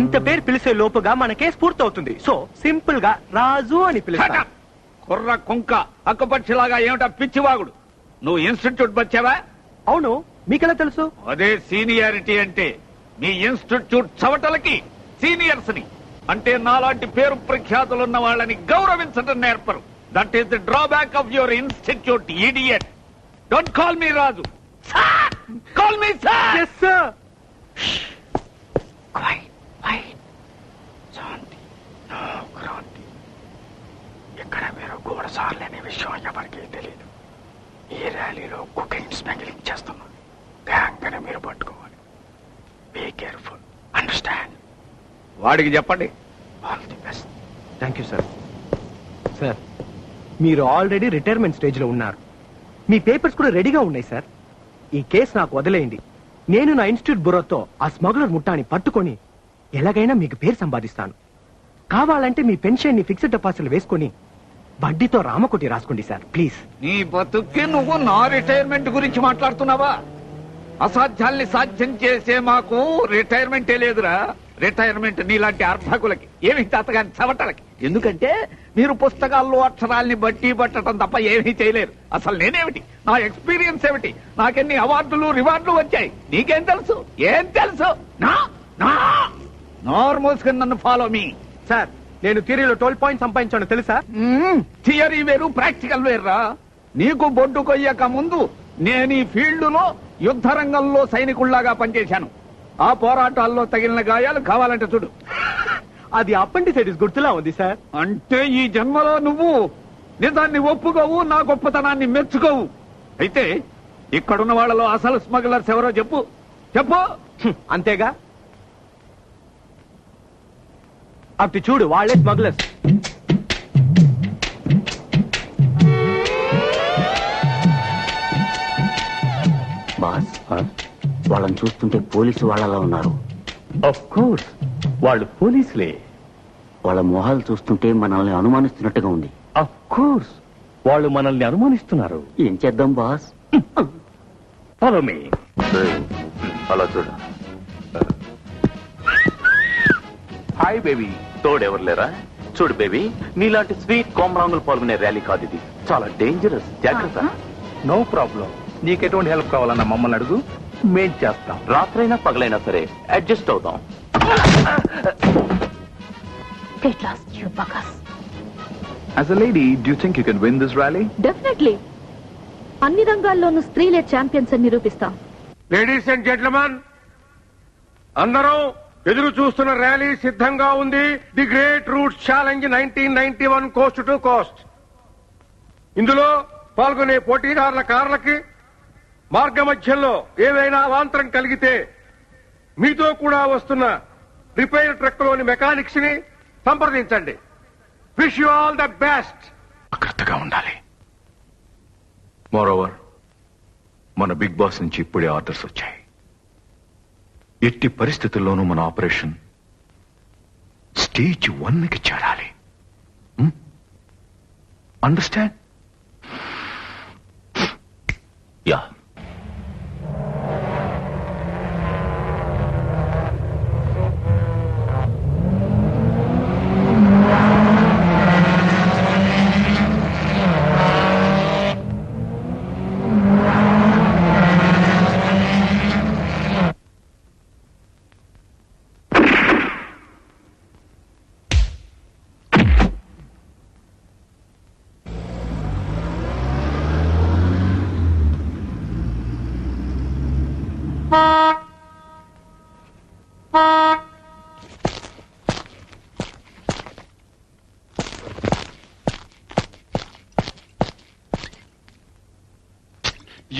ఇంత పేరు పిలిచే లోపుగా మనకే స్ఫూర్తి అవుతుంది. సో సింపుల్ గా రాజు అని పిలుస్తా. కుర్ర కుంక అక్కపక్షిలాగా ఏమిటా పిచ్చివాగుడు. నువ్వు ఇన్స్టిట్యూట్ వచ్చావా? అవును, మీకెలా తెలుసు? అదే సీనియారిటీ అంటే. మీ ఇన్స్టిట్యూట్ చవటలకి సీనియర్స్ ని అంటే నాలాంటి పేరు ప్రఖ్యాతులున్న వాళ్ళని గౌరవించడం నేర్పరు. That is the drawback of your institute, idiot. Don't call me Raju, call me sir. Yes sir. Shanti, no Kranti. ఇక్కడ మీరు గూఢసార్లనే విషయం ఎవరికీ తెలియదు. ఈ ర్యాలీలో కుకింగ్ స్మగ్లింగ్ చేస్తున్నాం. గ్యాంగ్ అని మీరు పట్టుకోవాలి. Be careful, understand? వాడికి చెప్పండి. All the best. Thank you sir. Sir, మీరు ఆల్రెడీ రిటైర్మెంట్ స్టేజ్ లో ఉన్నారు. మీ పేపర్స్ కూడా రెడీగా ఉన్నాయి సార్. ఈ కేసు నాకు వదిలేయండి. నేను నా ఇన్స్టిట్యూట్ బురోతో ఆ స్మగ్లర్ ముఠాని పట్టుకొని ఎలాగైనా మీకు పేరు సంపాదిస్తాను. కావాలంటే మీ పెన్షన్ ని ఫిక్స్డ్ డిపాజిట్లు వేసుకొని వడ్డీతో రామకోటి రాసుకోండి సార్, ప్లీజ్. నీ బతుక్కి నువ్వు నా రిటైర్మెంట్ గురించి మాట్లాడుతున్నావా? అసాధ్యాల్ని సాధ్యం చేసే మాకు రిటైర్మెంటే లేదురా. రిటైర్మెంట్ నీలాంటి అర్భకులకి, ఏమి తాతగాని చవటలకి. ఎందుకంటే మీరు పుస్తకాల్లో అక్షరాల్ని బట్టి పట్టడం తప్ప ఏమీ చేయలేరు. అసలు నేనేమిటి, నా ఎక్స్పీరియన్స్ ఏమిటి, నాకెన్ని అవార్డులు రివార్డులు వచ్చాయి, నీకేం తెలుసు? ఏం తెలుసు? నార్మల్స్గా నన్ను ఫాలో మీ. సార్, నేను థియరీలో 12 పాయింట్స్ సంపాదించాను తెలుసా? థియరీ వేరు, ప్రాక్టికల్ వేర్రా. నీకు బొడ్డు కొయ్యక ముందు నేను ఈ ఫీల్డ్ లో యుద్ధ రంగంలో సైనికుల్లాగా పనిచేశాను. ఆ పోరాటాల్లో తగిలిన గాయాలు కావాలంటే చూడు. అది అపెండిసైటిస్ గుర్తులా ఉంది సార్. అంటే ఈ జన్మలో నువ్వు నిజాన్ని ఒప్పుకోవు, నా గొప్పతనాన్ని మెచ్చుకోవు. అయితే ఇక్కడున్న వాళ్ళలో అసలు స్మగ్లర్స్ ఎవరో చెప్పు. చెప్పు. అంతేగా, అప్పుడు చూడు, వాళ్ళే స్మగ్లర్స్. బాస్, వాళ్ళని చూస్తుంటే పోలీసు వాళ్ళలా ఉన్నారు. ఆఫ్ కోర్స్ వాళ్ళు పోలీసులే. వాళ్ళ మొహాలు చూస్తుంటే మనల్ని అనుమానిస్తున్నట్టుగా ఉంది. ఆఫ్ కోర్స్ వాళ్ళు మనల్ని అనుమానిస్తున్నారు. ఏం చేద్దాం బాస్? Follow me. అలా చూడు. Hi baby. తోడెవరు లేరా? చూడు బేబీ, నీలాంటి స్వీట్ కోమరాంగులు పాల్గొనే ర్యాలీ కాదు ఇది. చాలా డేంజరస్, జాగ్రత్త. No problem. నీకెటువంటి హెల్ప్ కావాలన్నా మమ్మల్ని అడుగు, మేం చేస్తాం. రాత్రైనా పగలైనా సరే అడ్జస్ట్ అవుతాం. Get lost, you buggers. As a lady, do you think you can win this rally? Definitely. అన్ని రంగాల్లోనూ స్త్రీలే ఛాంపియన్స్ అని నిరూపిస్తాం. లేడీస్ అండ్ జెంట్లమెన్, అందరూ ఎదురు చూస్తున్న ర్యాలీ సిద్ధంగా ఉంది. The great route challenge 1991 coast to coast. ఇందులో పాల్గొనే పోటీదారుల కార్లకి మార్గ మధ్యంలో ఏవైనా అవాంతరం కలిగితే మీతో కూడా వస్తున్న రిపేర్ ట్రక్ లోని మెకానిక్స్ ని సంప్రదించండి. Wish you all the best. జాగ్రత్తగా ఉండాలి. మోరోవర్, మన బిగ్ బాస్ నుంచి ఇప్పుడే ఆర్డర్స్ వచ్చాయి. ఎట్టి పరిస్థితుల్లోనూ మన ఆపరేషన్ స్టేజ్ 1కి చేరాలి. అండర్స్టాండ్? యా.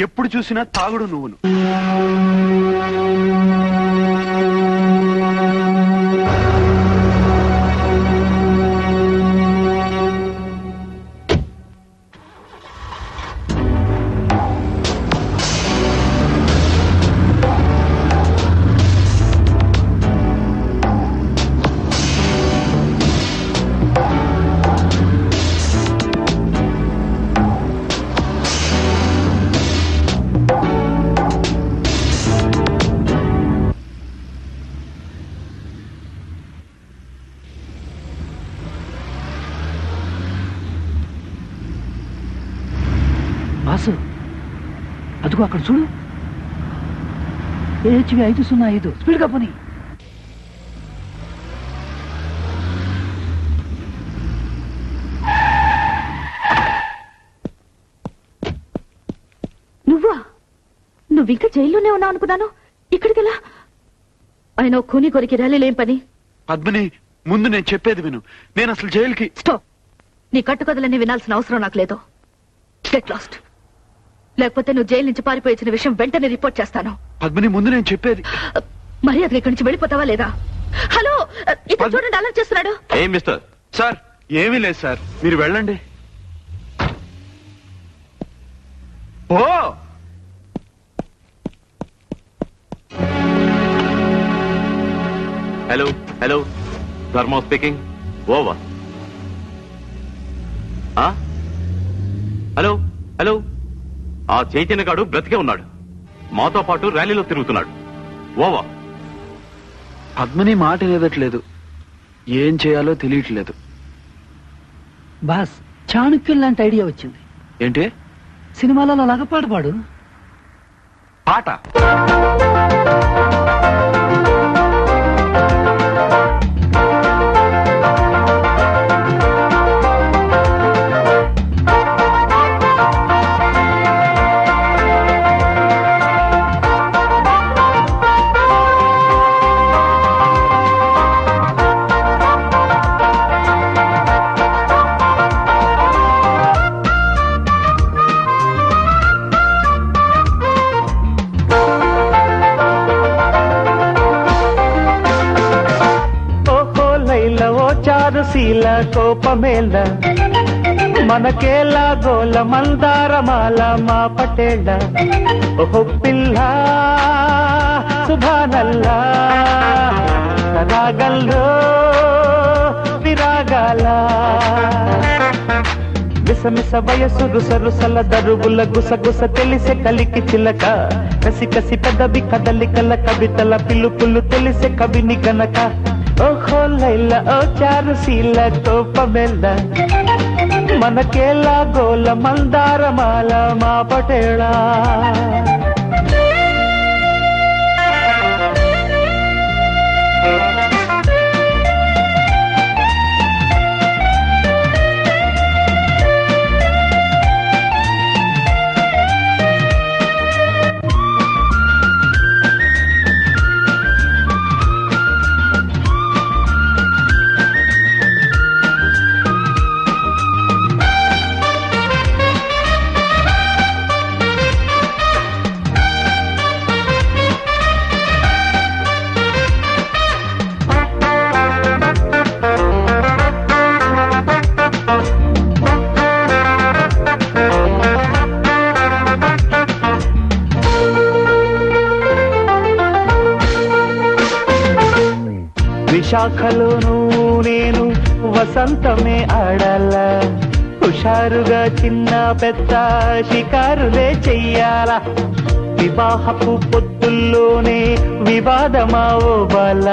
ఎప్పుడు చూసినా తాగుడు నువ్వును. బాసు, అదిగో అక్కడ చూడు. ఏహెచ్వి 505 స్పీడ్గా పోనీ. నువ్వా? నువ్వు ఇంకా జైల్లోనే ఉన్నావు అనుకున్నాను. ఇక్కడికెలా? ఆయన కూని కొరికి ర్యాలీలో ఏం పని? పద్మిని, ముందు నేను చెప్పేది విను. నేను అసలు జైలుకి... స్టాప్. నీ కట్టుకథలన్నీ వినాల్సిన అవసరం నాకు లేదు. Get lost. లేకపోతే నువ్వు జైలు నుంచి పారిపోయిన విషయం వెంటనే రిపోర్ట్ చేస్తాను. పద్మిని, ముందు నేను చెప్పేది... మరి అది ఇక్కడి నుంచి వెళ్ళిపోతావా లేదా? హలో, ఇక్కడ చూడండి, అలా చేస్తున్నాడు. ఏం మిస్టర్? సార్, ఏమీ లేదు సార్, మీరు వెళ్ళండి. ఓ హలో హలో, ధర్మ స్పీకింగ్. ఓవర్. హలో హలో, ఆ చైతన్య గాడు బ్రతికే ఉన్నాడు. మాతో పాటు ర్యాలీలో తిరుగుతున్నాడు. ఓవర్. పద్మిని మాట వినట్లేదు. ఏం చేయాలో తెలియట్లేదు. బాస్, చాణక్యం లాంటి ఐడియా వచ్చింది. ఏంటి? సినిమాలలో లాగా పాట పాడు. పాట? శీల కోపమేళ మనకేలా గోల మందారమాల మా పటేళ్ళ. ఓహో పిల్ల సుభానల్లా, రాగల్లో విరాగాల మిసమిస వయసు రుసరుసల దరుగుల గుసగుస తెలిసే కలికి చిలక. కసి కసి పెదవి కదలికల కవితల పిలుపులు తెలిసే కవిని గనక. ఓహో లైల ఓ చారుశీల కోపమెల్ల మనకేలా గోల మందారమాల మా పటేళ. విశాఖలోను నేను వసంతమే ఆడాలా, హుషారుగా చిన్న పెద్ద షికారులే చెయ్యాలా, వివాహపు పొద్దుల్లోనే వివాదమా ఓ బాల,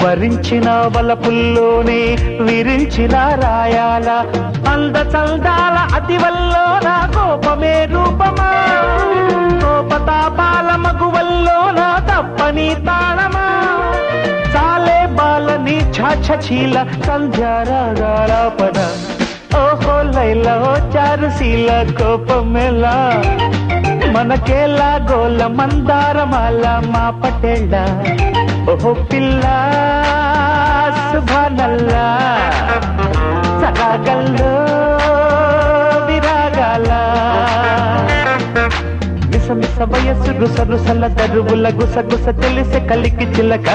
వరించిన వలపుల్లోనే విరించిన రాయాల, అంద చల్దాల అతివల్లో నా కోపమే రూపమా, కోపతాపాల మగువల్లో నా తప్పని తాళమా, చాలే బాలని ఛాఛీల సంధ్యారాగాల పద, ఓహో లైలా ఓ చారుశీల కోపమేలా, మనకేలా గోల మందారమాల మా పటేళ్ళ, ఓహో పిల్ల సుభానల్లా, సరాగల్లో విరాగాల, మిస మిస వయస్సు రుసరుసల దరువుల గుసగుస తెలిసే కలికి చిలక,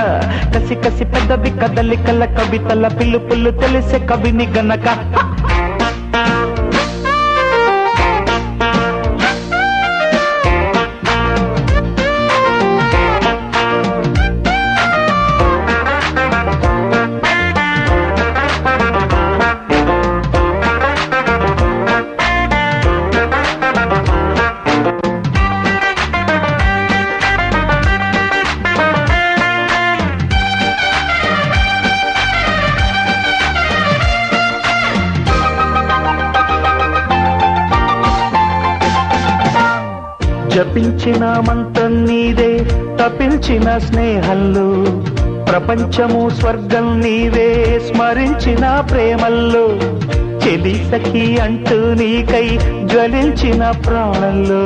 కసి కసి పెద్దవి కదలికల కవితల పిలుపులు తెలిసే కవిని గనక. జపించిన మంత్రం నీదే, తపించిన స్నేహంలో, ప్రపంచము స్వర్గం నీవే, స్మరించిన ప్రేమల్లో, చెలి సఖి అంటూ నీకై జ్వలించిన ప్రాణంలో,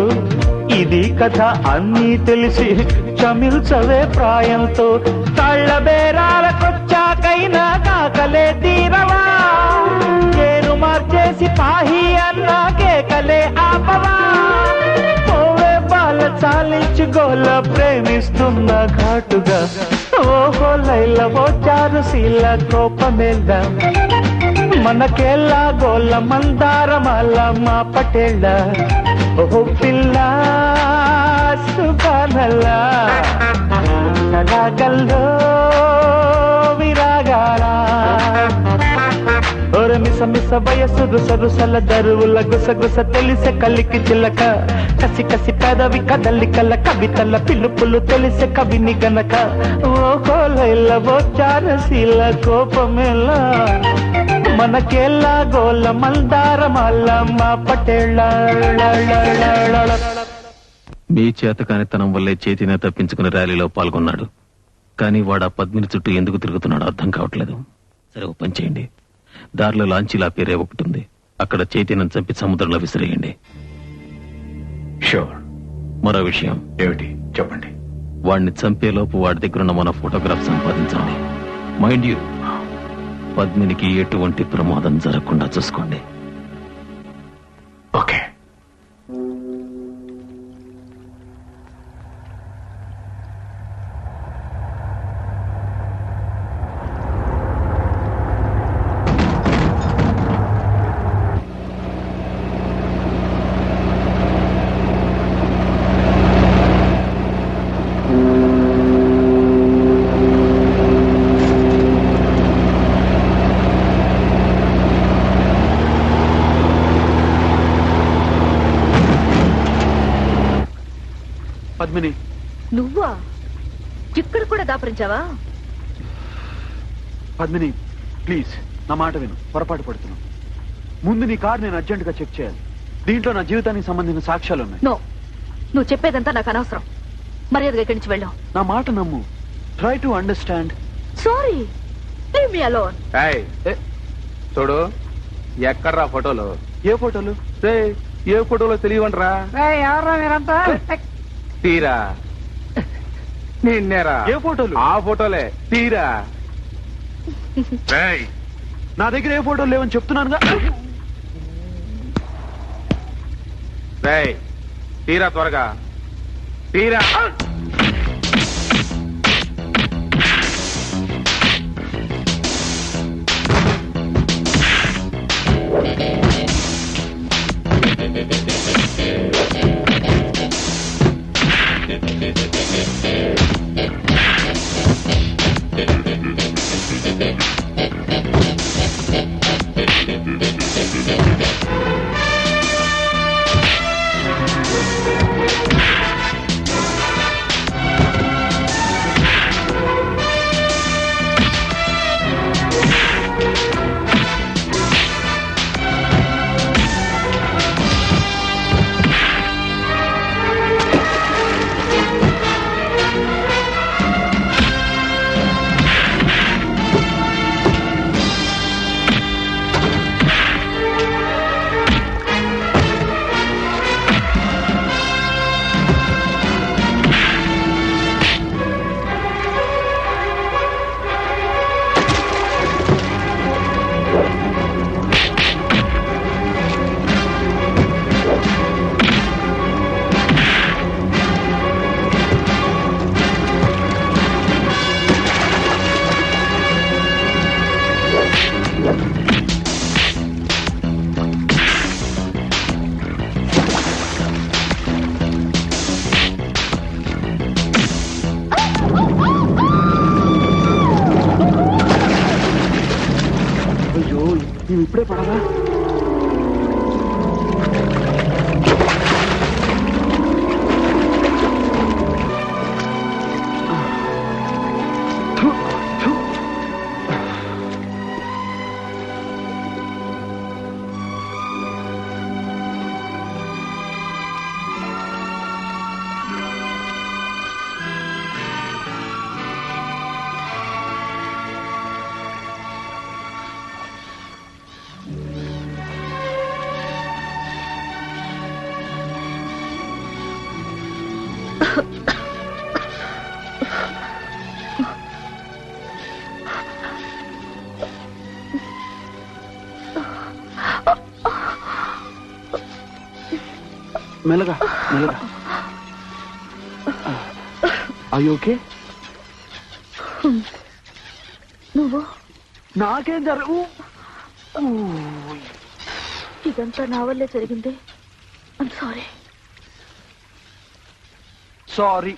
ఇది కథ అన్నీ తెలిసి చమిల్చవే ప్రాయంతో, కళ్ళ బేరాలకొచ్చాకైనా కాకలే తీరవా, నేను మార్చేసి పాహి అన్నా కేకలే ఆపవా, చాలించి గోల ప్రేమిస్తున్న ఘాటుగా, ఓహో లైలా ఓ చారుశీల కోపమేలా, మనకేలా గోల మందారమాల మా పటేళ్ళ, ఓహో పిల్ల సుభానల్లా, సరాగల్లో విరాగాల, ఓర మిస మిస వయస్సు రుసరుసల దరువుల గుసగుస తెలిసే కలికి చిలక, కసి కసి పెదవి కదలికల కవితల పిలుపులు తెలిసే కవిని గనక, ఓహో లైలా ఓ చారుశీల కోపమేలా, మనకేలా గోల మందారమాల మా పటేళ్ళ. మీ చేతకానితనం వల్లే చేతినే తప్పించుకుని ర్యాలీలో పాల్గొన్నాడు, కానీ వాడు ఆ పద్మిని చుట్టూ ఎందుకు తిరుగుతున్నాడో అర్థం కావట్లేదు. సరే ఓ పని చేయండి, దారిలో లాంచీలా పేరే ఒకటి ఉంది, అక్కడ చైతన్యం చంపి సముద్రంలో విసిరేయండి. షూర్. మరో విషయం. ఏమిటి చెప్పండి. వాడిని చంపేలోపు వాడి దగ్గరున్న మన ఫోటోగ్రాఫ్ సంపాదించండి. మైండ్ యూ, పద్మినికి ఎటువంటి ప్రమాదం జరగకుండా చూసుకోండి. ఓకే. పద్మిని, నువ్వా ఇక్కడ కూడా దాపరించావా? పద్మిని ప్లీజ్ నా మాట విను, పొరపాటు పడుతున్నావు. ముందు నీ కార్ నేను అర్జెంట్ గా చెక్ చేయాలి, దీంట్లో నా జీవితానికి సంబంధించిన సాక్ష్యాలు ఉన్నాయి. నో, నువ్వు చెప్పేదంతా నాకు అనవసరం. మర్యాదగా ఇక్కడి నుంచి వెళ్ళావు. నా మాట నమ్ము. Try to understand. Sorry, leave me alone. చూడు, ఎక్కడ్రా ఫోటోలు? ఏ ఫోటోలు? ఏ ఫోటోలో తెలియవంటరా? ఎవరా మీరంతా? తీరా నిన్నేరా? ఏ ఫోటోలు? ఆ ఫోటోలే, తీరా. నా దగ్గర ఏ ఫోటోలు లేవని చెప్తున్నానుగా. తీరా త్వరగా, తీరా. మనం ఇప్పుడే పడాలా? మెల్లగా మెల్లగా. Are you okay? నువ్వు నాకేం జరగ. ఇదంతా నా వల్లే జరిగింది. I'm sorry. సారీ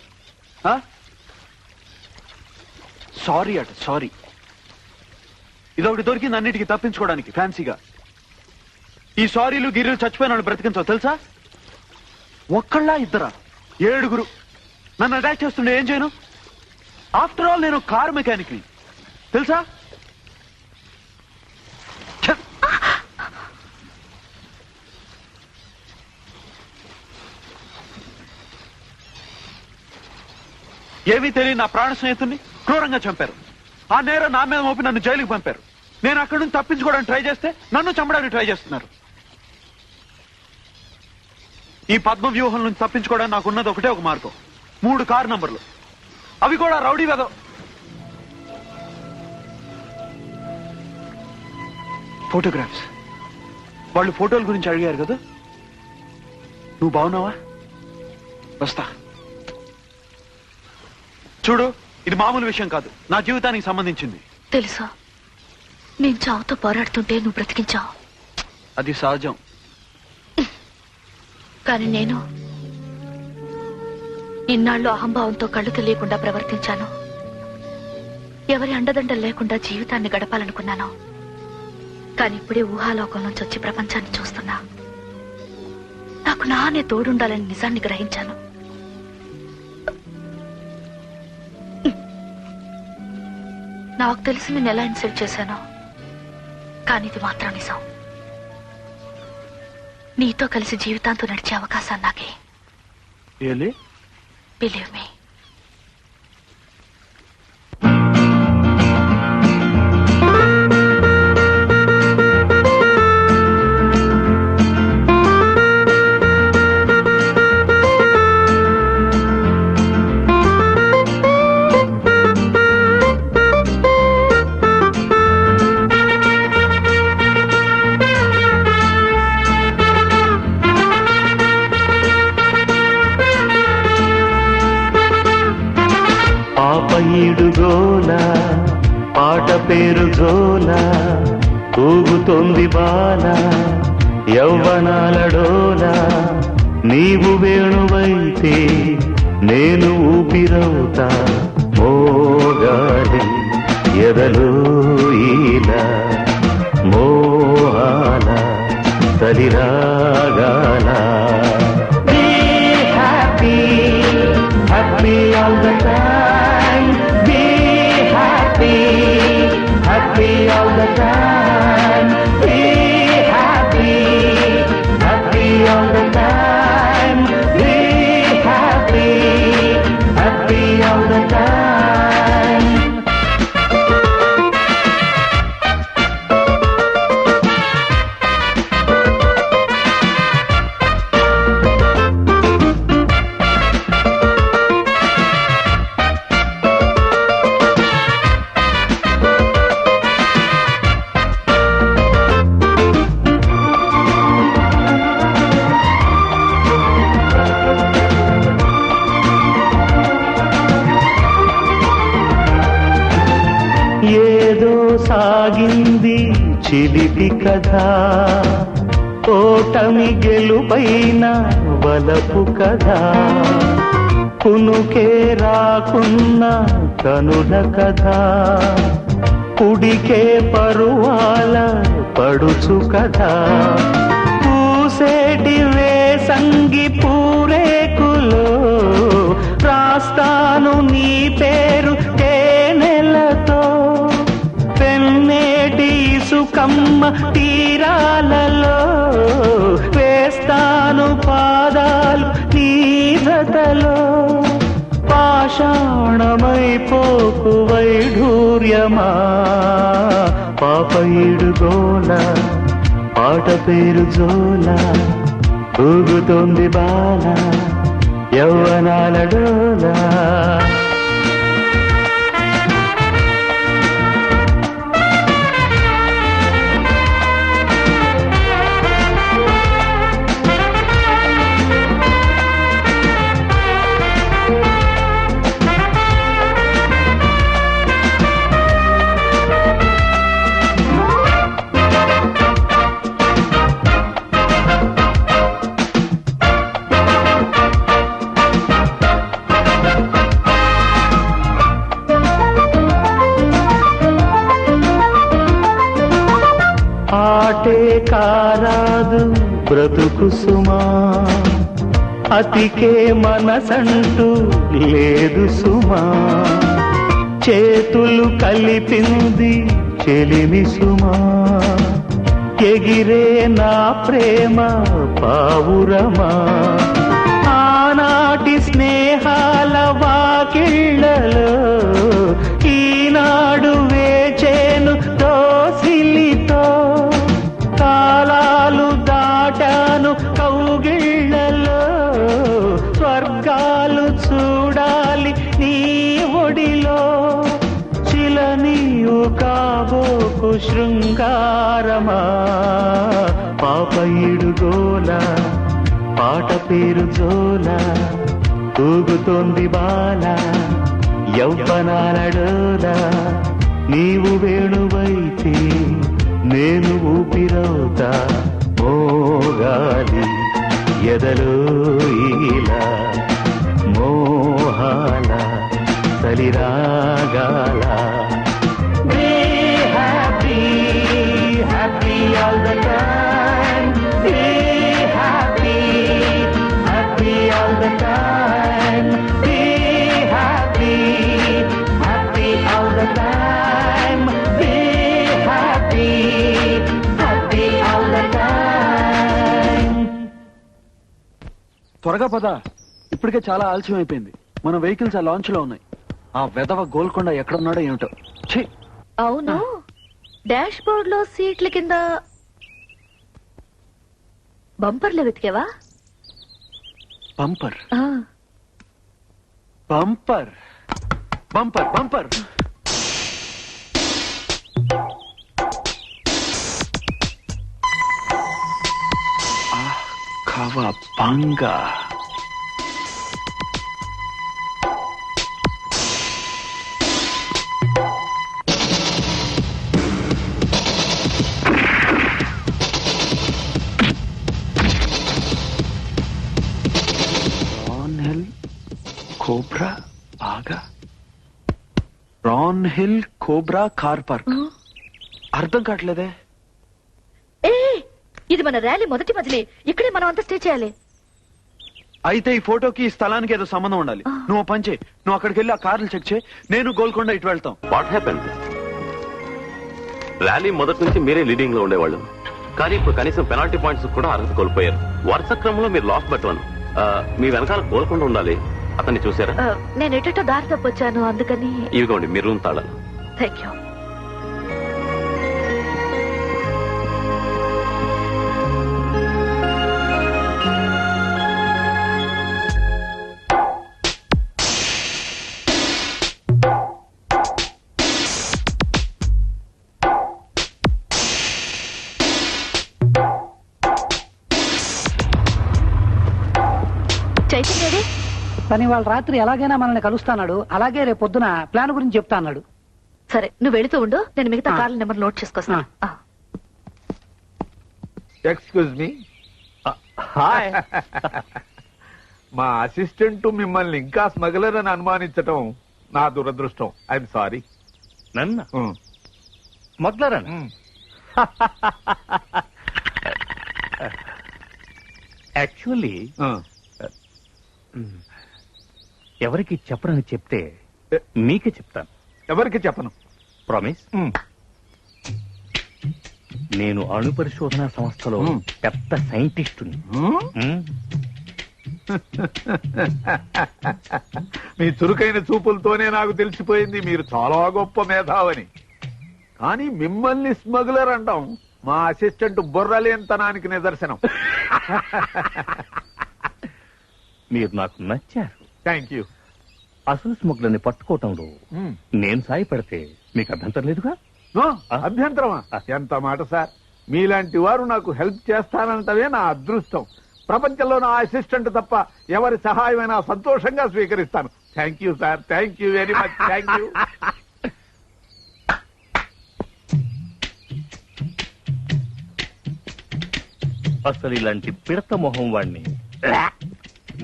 సారీ అట సారీ. ఇదొకటి దొరికింది అన్నిటికీ తప్పించుకోవడానికి ఫ్యాన్సీగా. ఈ సారీలు గిర్రెలు చచ్చిపోయిన వాళ్ళు బ్రతికించవు తెలుసా? ఒక్కళ్ళ ఇద్దరా? 7 నన్ను అటాక్ చేస్తుండే ఏం చేయను? ఆఫ్టర్ ఆల్ నేను కారు మెకానిక్ ని తెలుసా? ఏమీ తెలియని నా ప్రాణ స్నేహితుడిని క్రూరంగా చంపారు. ఆ నేరం నా మీద మోపి నన్ను జైలుకి పంపారు. నేను అక్కడి నుంచి తప్పించుకోవడానికి ట్రై చేస్తే నన్ను చంపడానికి ట్రై చేస్తున్నారు. ఈ పద్మ వ్యూహం నుంచి తప్పించుకోవడానికి నాకున్నది ఒకటే ఒక మార్గం. 3 కారు నంబర్లు, అవి కూడా రౌడీ వెదో. ఫోటోగ్రాఫ్స్. వాళ్ళు ఫోటోల గురించి అడిగారు కదా. నువ్వు బాగున్నావా? వస్తా. చూడు, ఇది మామూలు విషయం కాదు, నా జీవితానికి సంబంధించింది. తెలుసా, నేను చావుతో పోరాడుతుంటే నువ్వు బ్రతికించావు. అది సహజం. కానీ నేను ఇన్నాళ్ళు అహంభావంతో కళ్ళు తెలియకుండా ప్రవర్తించాను. ఎవరి అండదండలు లేకుండా జీవితాన్ని గడపాలనుకున్నాను. కానీ ఇప్పుడే ఊహాలోకం నుంచి వచ్చి ప్రపంచాన్ని చూస్తున్నా. నాకు నానే తోడుండాలని నిజాన్ని గ్రహించాను. నాకు తెలిసి నేను ఎలా ఇన్సల్ట్ చేశానో, కానీ ఇది మాత్రం నిజం. నీతో కలిసి జీవితాంతో నడిచే అవకాశం నాకే. Believe me. ఈడుగోల పాట పేరు జోల ఊగుతోంది బాల యవ్వనాల డోల. నీవు వేణువైతే నేను ఊపిరవుతా. మోగాలి ఎదలో ఈల మోహాల సరిరాగాల. Be happy, happy all the time. Be happy, happy all the time. Be happy, happy all the time. Be happy, happy all the time. ఏదో సాగింది చిలిపి కథ, ఓటమి గెలుపైన వలపు కథ. కునుకే రాకున్న కనుల కథ, కుడికే పరువాల పడుచు కదా పూసేటి వేసంగి పూరేకులో రాస్తాను నీ పేరు తేనెలతో పెన్నేటి సుకమ్మ తీరాలలో వేస్తాను పాదాలు నీ జతలో పాషాణమైపోకు వైఢూర్యమా పాపయుడు గోల పాట పేరు జోల ఊగుతోంది బాల యవ్వనాల డోలా ఆటే కారాదు బ్రతుకు సుమా అతికే మనసంటూ లేదు సుమా చేతులు కలిపింది చెలిమి సుమా ఎగిరే నా ప్రేమ పావురమా ఆనాటి స్నేహాల వాకిళ్ళలో ఈనాడు వేచేను దోసిలితో కాలాలు దాటాను కౌగిళ్ళలో స్వర్గాలు చూడాలి నీ ఒడిలో చిల నీవు కాబోకు శృంగారమా పాపయుడు గోల పాట పేరు జోల తూగుతోంది బాల యవ్వనాల డోల నీవు వేణువైతే నేను ఊపిరవుతా మోగాలి ఎదలో ఇలా మోహాల సలిరాగాల Be happy, happy all the time. Be happy, happy all the time. Be happy, happy all the time. Be happy, happy all the time. త్వరగా పద, ఇప్పటికే చాలా ఆలస్యం అయిపోయింది. మన వెహికల్స్ ఆ లాంచ్ లో ఉన్నాయి. ఆ వెధవ గోల్కొండ ఎక్కడున్నాడో ఏమిటో. ఛీ, అవును, డాష్ బోర్డ్ లో సీట్ల కింద బంపర్లు వెతికావా? Bumper bumper bumper bumper kawabanga cobra బాగా రాన్ హిల్ కోబ్రా కార్ పార్క్. అర్థం కావట్లేదే. ఇది మన ర్యాలీ మొదటి మజిలీ, ఇక్కడే మనం అంతా స్టే చేయాలి. అయితే ఈ ఫోటోకి ఈ స్థలానికి ఏదో సంబంధం ఉండాలి. నువ్వు పంచే, నువ్వు అక్కడికి వెళ్ళి ఆ కార్లు చెక్ చేయి, నేను గోల్కొండ ఇటు వెళ్తాం. What happen? ర్యాలీ మొదటి నుంచి మీరే లీడింగ్ లో ఉండేవాళ్ళు, కానీ ఇప్పుడు కనీసం పెనాల్టీ పాయింట్స్ కూడా అర్హత కోల్పోయారు. వరుస క్రమంలో మీరు లాస్ట్ బట్ వన్. మీ వెనకాల గోల్కొండ ఉండాలి. అతన్ని చూసారా? నేను ఎటో దారి తప్పొచ్చాను, అందుకని. ఇవిగోండి మీ రూమ్ తాళాలు. Thank you. చైతన్యడే తను వాళ్ళ రాత్రి ఎలాగైనా మనల్ని కలుస్తాడు. అలాగే రేపు పొద్దున ప్లాన్ గురించి చెప్తా అన్నాడు. సరే, నువ్వు వెళుతూ ఉండు, నేను మిగతా కార్ల నెంబర్ నోట్ చేసుకొస్తాను. Excuse me. హాయ్. మా అసిస్టెంట్ మిమ్మల్ని ఇంకా స్మగ్లర్ అని అనుమానించటం నా దురదృష్టం. I'm sorry. నన్ను స్మగ్లర్ అని? యాక్చువల్లీ ఎవరికి చెప్పరని చెప్తే మీకే చెప్తాను. ఎవరికి చెప్పను. ప్రామిస్. నేను అణు పరిశోధన సంస్థలో పెద్ద సైంటిస్టుని. మీ చురుకైన చూపులతోనే నాకు తెలిసిపోయింది మీరు చాలా గొప్ప మేధావని. కానీ మిమ్మల్ని స్మగ్లర్ అంటాం మా అసిస్టెంట్ బుర్రలేనితనానికి నిదర్శనం. మీరు నాకు నచ్చారు. Thank you. అసలు స్మగ్లర్ని పట్టుకోవటంలో నేను సాయపడితే మీకు అభ్యంతరం లేదుగా? అభ్యంతరమా? ఎంత మాట సార్. మీలాంటి వారు నాకు హెల్ప్ చేస్తానంటవే నా అదృష్టం. ప్రపంచంలో నా అసిస్టెంట్ తప్ప ఎవరి సహాయమైనా సంతోషంగా స్వీకరిస్తాను. Thank you sir. Thank you very much. Thank you. అసలు ఇలాంటి పిడత మొహం వాడిని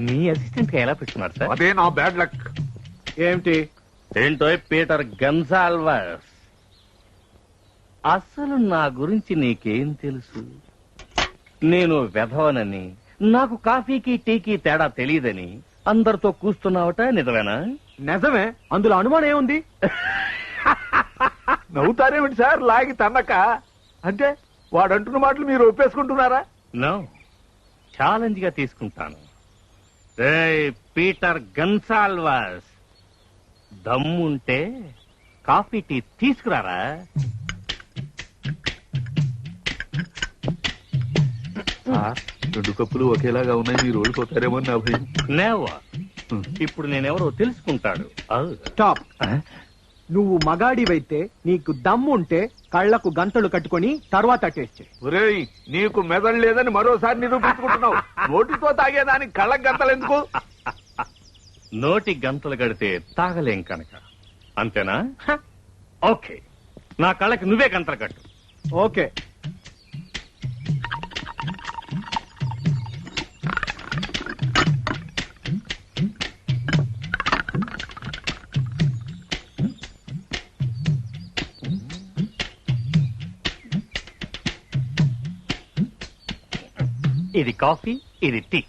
మీ అసిస్టెంట్ ఎలా పెట్టుకున్నారు సార్? అదే నా బ్యాడ్ లక్. ఏమిటి? ఏంటో పీటర్ గన్సాల్వస్, అసలు నా గురించి నీకేం తెలుసు? నేను వెధవనని, నాకు కాఫీకి టీకి తేడా తెలియదని అందరితో కూస్తున్నావట, నిజమేనా? నిజమే. అందులో అనుమానం ఏముంది? నవ్వుతారేమిటి సార్ లాగి తన్నక? అంటే వాడంటున్న మాటలు మీరు ఒప్పేసుకుంటున్నారా? నో, ఛాలెంజ్ గా తీసుకుంటాను. పీటర్ గన్సాల్వస్, దమ్ముంటే కాఫీ టీ తీసుకురారా. రెండు కప్పులు ఒకేలాగా ఉన్నాయి, మీరు ఓడిపోతారేమో నా భయం. నేవా, ఇప్పుడు నేనెవరో తెలుసుకుంటాడు. స్టాప్. నువ్వు మగాడివైతే నీకు దమ్ముంటే కళ్లకు గంటలు కట్టుకొని తర్వాత టేస్ట్ చేయి. ఒరేయ్, నీకు మెదడు లేదని మరోసారి నిరూపించుకుంటున్నావు. నోటితో తాగేదానికి కళ్ళకు గంటలు ఎందుకు? నోటి గంటలు గడితే తాగలేం కనుక, అంతేనా? ఓకే, నా కళ్ళకి నువ్వే గంటలు కట్టు. ఓకే. ఇది కాఫీ, ఇది టీ.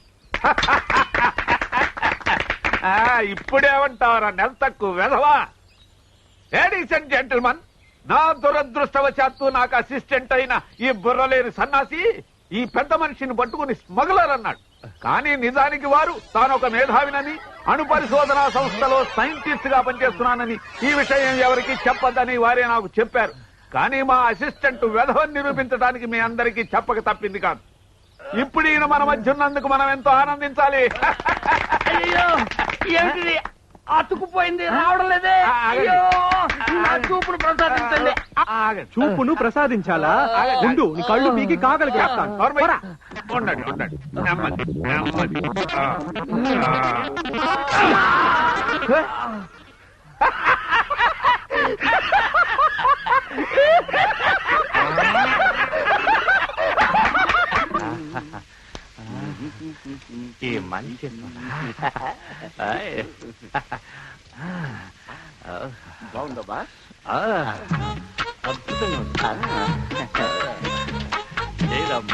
ఇప్పుడేమంటావరా నెల తక్కువ వెధవా? లేడీస్ అండ్ జెంటిల్మన్, నా దురదృష్టవశాత్తు నాకు అసిస్టెంట్ అయిన ఈ బుర్రలేని సన్నాసి ఈ పెద్ద మనిషిని పట్టుకుని స్మగ్లర్ అన్నాడు. కానీ నిజానికి వారు తాను ఒక మేధావినని, అణు పరిశోధనా సంస్థలో సైంటిస్ట్ గా పనిచేస్తున్నానని, ఈ విషయం ఎవరికి చెప్పొద్దని వారే నాకు చెప్పారు. కానీ మా అసిస్టెంట్ వెధవని నిరూపించడానికి మీ అందరికీ చెప్పక తప్పింది కాదు. ఇప్పుడు ఈయన మన మధ్య ఉన్నందుకు మనం ఎంతో ఆనందించాలి. అయ్యో, ఏమిటి అతుకుపోయింది, రావడం లేదే. అయ్యో, నా చూపును ప్రసాదించండి. చూపును ప్రసాదించాలా? ఉండు, నీ కళ్ళు పీకి కాగలికి వేస్తాను. ఉండండి ఉండండి, నెమ్మది నెమ్మది. ఏ మంచి బాగుందా బా? అద్భుతంగా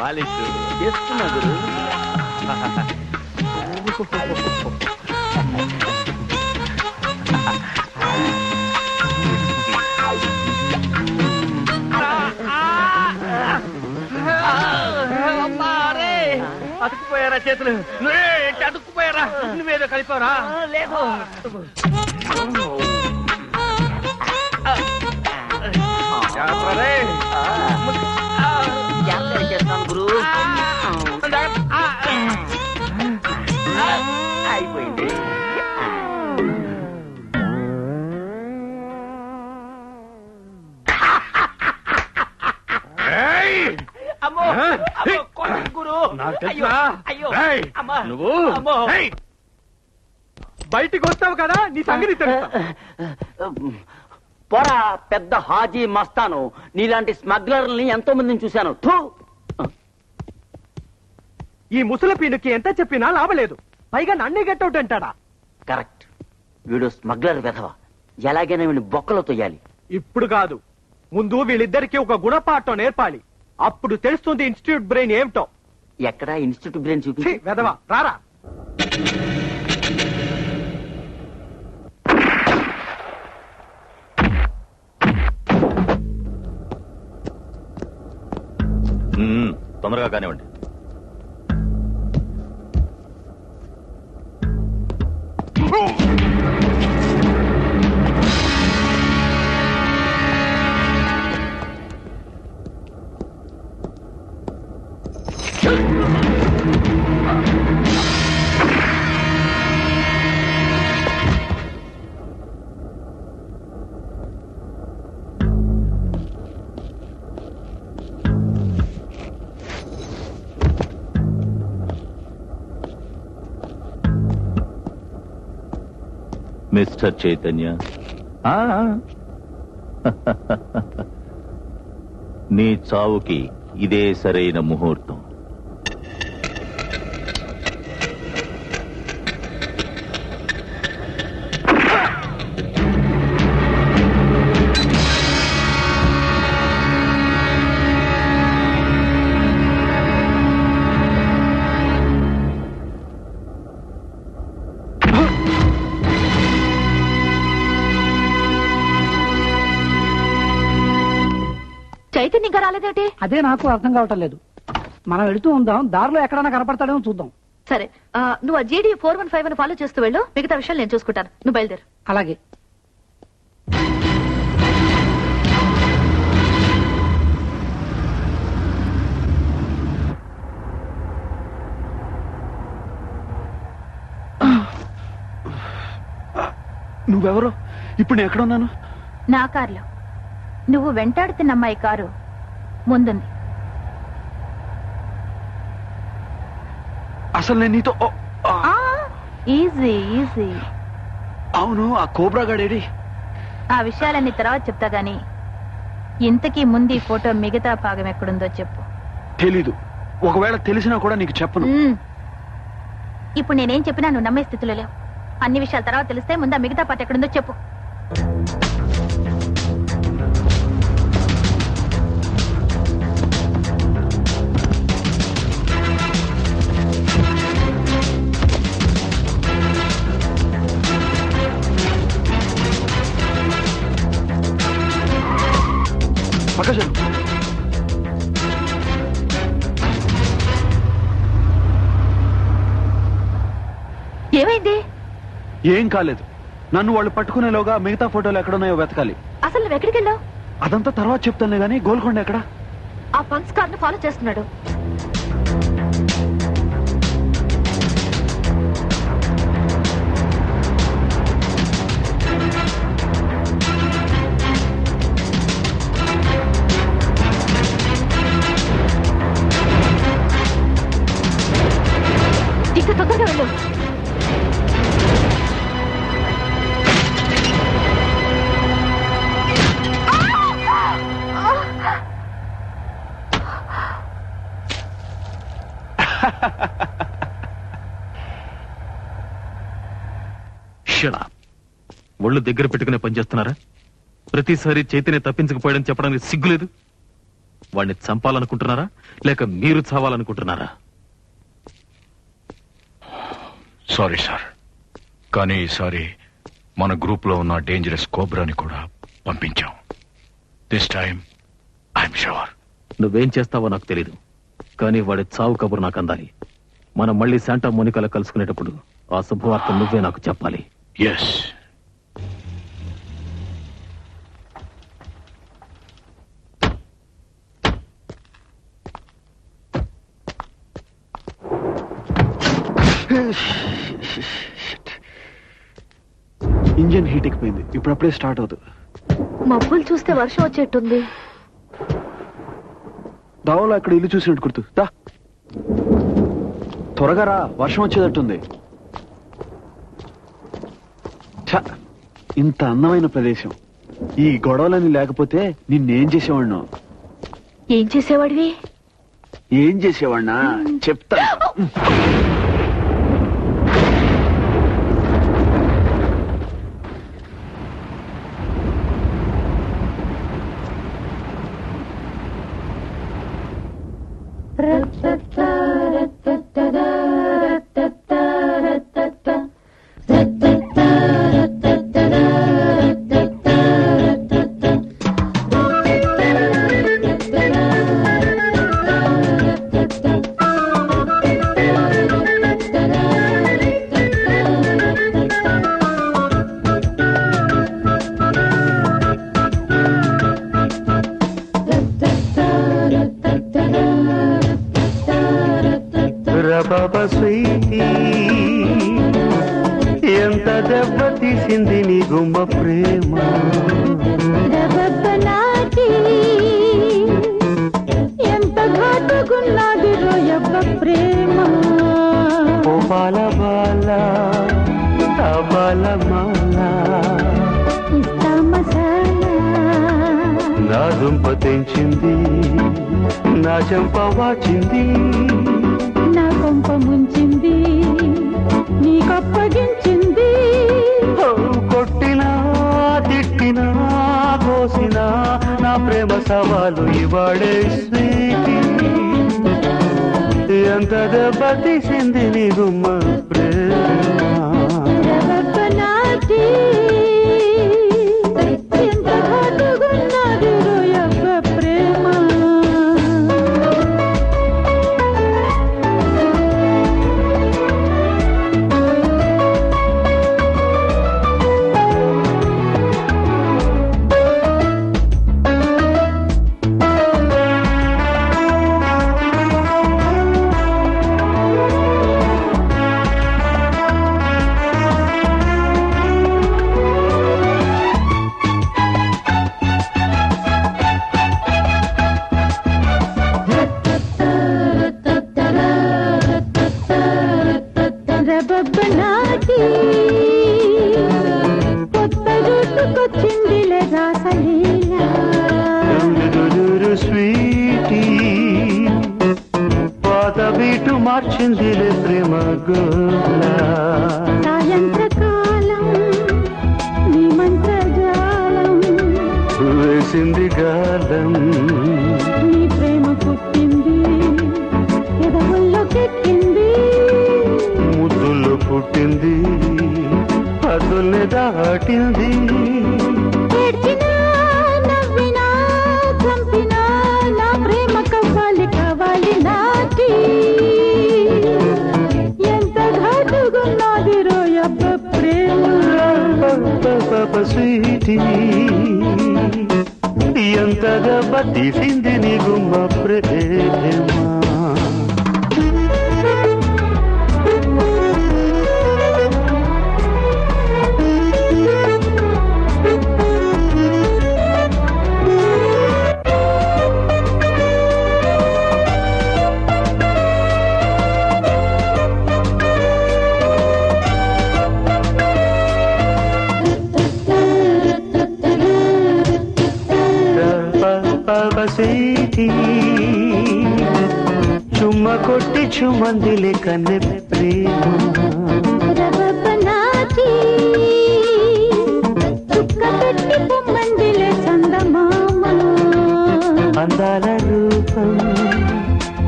మాలిష్ చేస్తున్నా గురు. అతుకుపోయారా చేతులు? నువ్వే అతుక్కుపోయారా? నువ్వేదో కలిపారా? లేదు. చేస్తాను గురు. అయిపోయింది. గురు, నువ్వు బయటికి వస్తావు కదా, నీ సంగతి తెలుస్తా. పోరా పెద్ద హాజీ మస్తాను. నీలాంటి స్మగ్లర్ని ఎంతో మందిని చూశాను. ఈ ముసల పీనుకి ఎంత చెప్పినా లాభలేదు. పైగా నన్నే గెట్అవుట్ అంటాడా? కరెక్ట్. వీడు స్మగ్లర్ వెధవ. ఎలాగైనా వీడిని బొక్కలో తొయ్యాలి. ఇప్పుడు కాదు, ముందు వీళ్ళిద్దరికి ఒక గుణపాఠం నేర్పాలి. అప్పుడు తెలుస్తుంది ఇన్స్టిట్యూట్ బ్రెయిన్ ఏమిటో. ఎక్కడ ఇన్స్టిట్యూట్ బ్రెయిన్ ఛీ, చూపి వెధవా రారా. తొందరగా కానివ్వండి. మిస్టర్ చైతన్య, నీ చావుకి ఇదే సరైన ముహూర్తం. చైతన్య ఇంకా రాలేదేంటి? అదే నాకు అర్థం కావటం లేదు. మనం వెళుతూ ఉందాం, దారిలో ఎక్కడైనా కనపడతాడేమో చూద్దాం. సరే, నువ్వు ఆ జీడీ 415 ఫాలో చేస్తూ వెళ్ళు. మిగతా విషయాలు నేను చూసుకుంటాను. నువ్వు బయలుదేరు. అలాగే. నువ్వెవరో? ఇప్పుడు నేను ఎక్కడ ఉన్నాను? నా కారులో. నువ్వు వెంటాడుతున్న అమ్మాయి కారు ముందుంది. అసలు నేను నీతో ఈజీ ఈజీ. అవును, ఆ కోబ్రా గాడేడి? ఆ విషయాలన్నీ తర్వాత చెప్తా గాని ఇంతకీ ముందు ఈ ఫోటో మిగతా భాగం ఎక్కడుందో చెప్పు. తెలీదు. ఒకవేళ తెలిసినా కూడా నీకు చెప్పను. ఇప్పుడు నేనేం చెప్పినా నువ్వు నమ్మే స్థితిలో లేవు. అన్ని విషయాల తర్వాత తెలిస్తే ముందు ఆ మిగతా పాట ఎక్కడుందో చెప్పు. ఏమైంది? ఏం కాలేదు. నన్ను వాళ్ళు పట్టుకునేలోగా మిగతా ఫోటోలు ఎక్కడున్నాయో వెతకాలి. అసలు నువ్వు ఎక్కడికి వెళ్ళావు? అదంతా తర్వాత చెప్తానులే గానీ గోల్కొండ ఎక్కడ? ఆ పంక్స్ కార్ను ఫాలో చేస్తున్నాడు. ఇంకా తొందరగా వెళ్ళు. ఒళ్ళు దగ్గర పెట్టుకునే పనిచేస్తున్నారా? ప్రతిసారి చైతన్య తప్పించకపోయాడని చెప్పడానికి సిగ్గులేదు? వాడిని చంపాలనుకుంటున్నారా లేక మీరు చావాలనుకుంటున్నారా? సారీ సార్, కానీ ఈసారి మన గ్రూప్ లో ఉన్న డేంజరస్ కోబ్రాని కూడా పంపించాం. This time I'm sure. నువ్వేం చేస్తావో నాకు తెలీదు, కానీ వాడి చావు కబురు నాకు అందాలి. మనం మళ్ళీ శాంటా మోనికాలో కలుసుకునేటప్పుడు ఆ శుభవార్త నువ్వే నాకు చెప్పాలి. ఎస్. ఇంజన్ హీట్ ఎక్కిపోయింది. ఇప్పుడప్పుడే స్టార్ట్ అవుతుంది. మబ్బులు చూస్తే వర్షం వచ్చేట్టుంది. దావలో అక్కడ ఇల్లు చూసినట్టు గుర్తు. దా త్వరగా రా, వర్షం వచ్చేటట్టుంది. ఛ, ఇంత అందమైన ప్రదేశం. ఈ గొడవలని లేకపోతే నిన్నేం చేసేవాడినో. ఏం చేసేవాడివి? ఏం చేసేవాడినా చెప్తా. ఘాటుకున్నది రోయబ్బ ప్రేమ ఓ బాల బాల బాల మాల ఇస్తా మసాలా నా దుంప తెంచింది నా చెంప వాచింది నా కొంప ముంచింది నీ కప్పగించింది కొట్టినా తిట్టినా కోసినా నా ప్రేమ సవాలు ఇవాడే స్వీటీ ఎంత దెబ్బ తీసింది నీ గుమ్మ ప్రేమ నాటి ఎంత ఘాటుకున్నది రోయబ్బ ప్రేమ రబబ్బ నాటి కొత్త జుట్టుకొచ్చిందిలే రాసలీలా స్వీటీ పాత బీటు మార్చిందిలే ప్రేమ గోలా సాయంత్రకాలం నీ మంత్రజాలం వేసింది గాలం నీ ప్రేమ పుట్టింది ఎదవుల్లోకెక్కింది ముద్దుల్లో పుట్టింది అదుల్ని దాటింది ఏడ్చినా నవ్వినా చంపినా నా ప్రేమ కవ్వాలి కావాలి నాటి ఎంత ఘాటుకున్నది రోయబ్బ ప్రేమ స్వీటీ ఎంతగా బతిసింది నీ గుమ్మ ప్రేమ సీటీ చుమ్మ కొట్టి చుమ్మందిలే కన్నె ప్రేమ రబబ్బ నాటి చుక్క పెట్టి పొమ్మందిలే చందమామ అందాల రూపం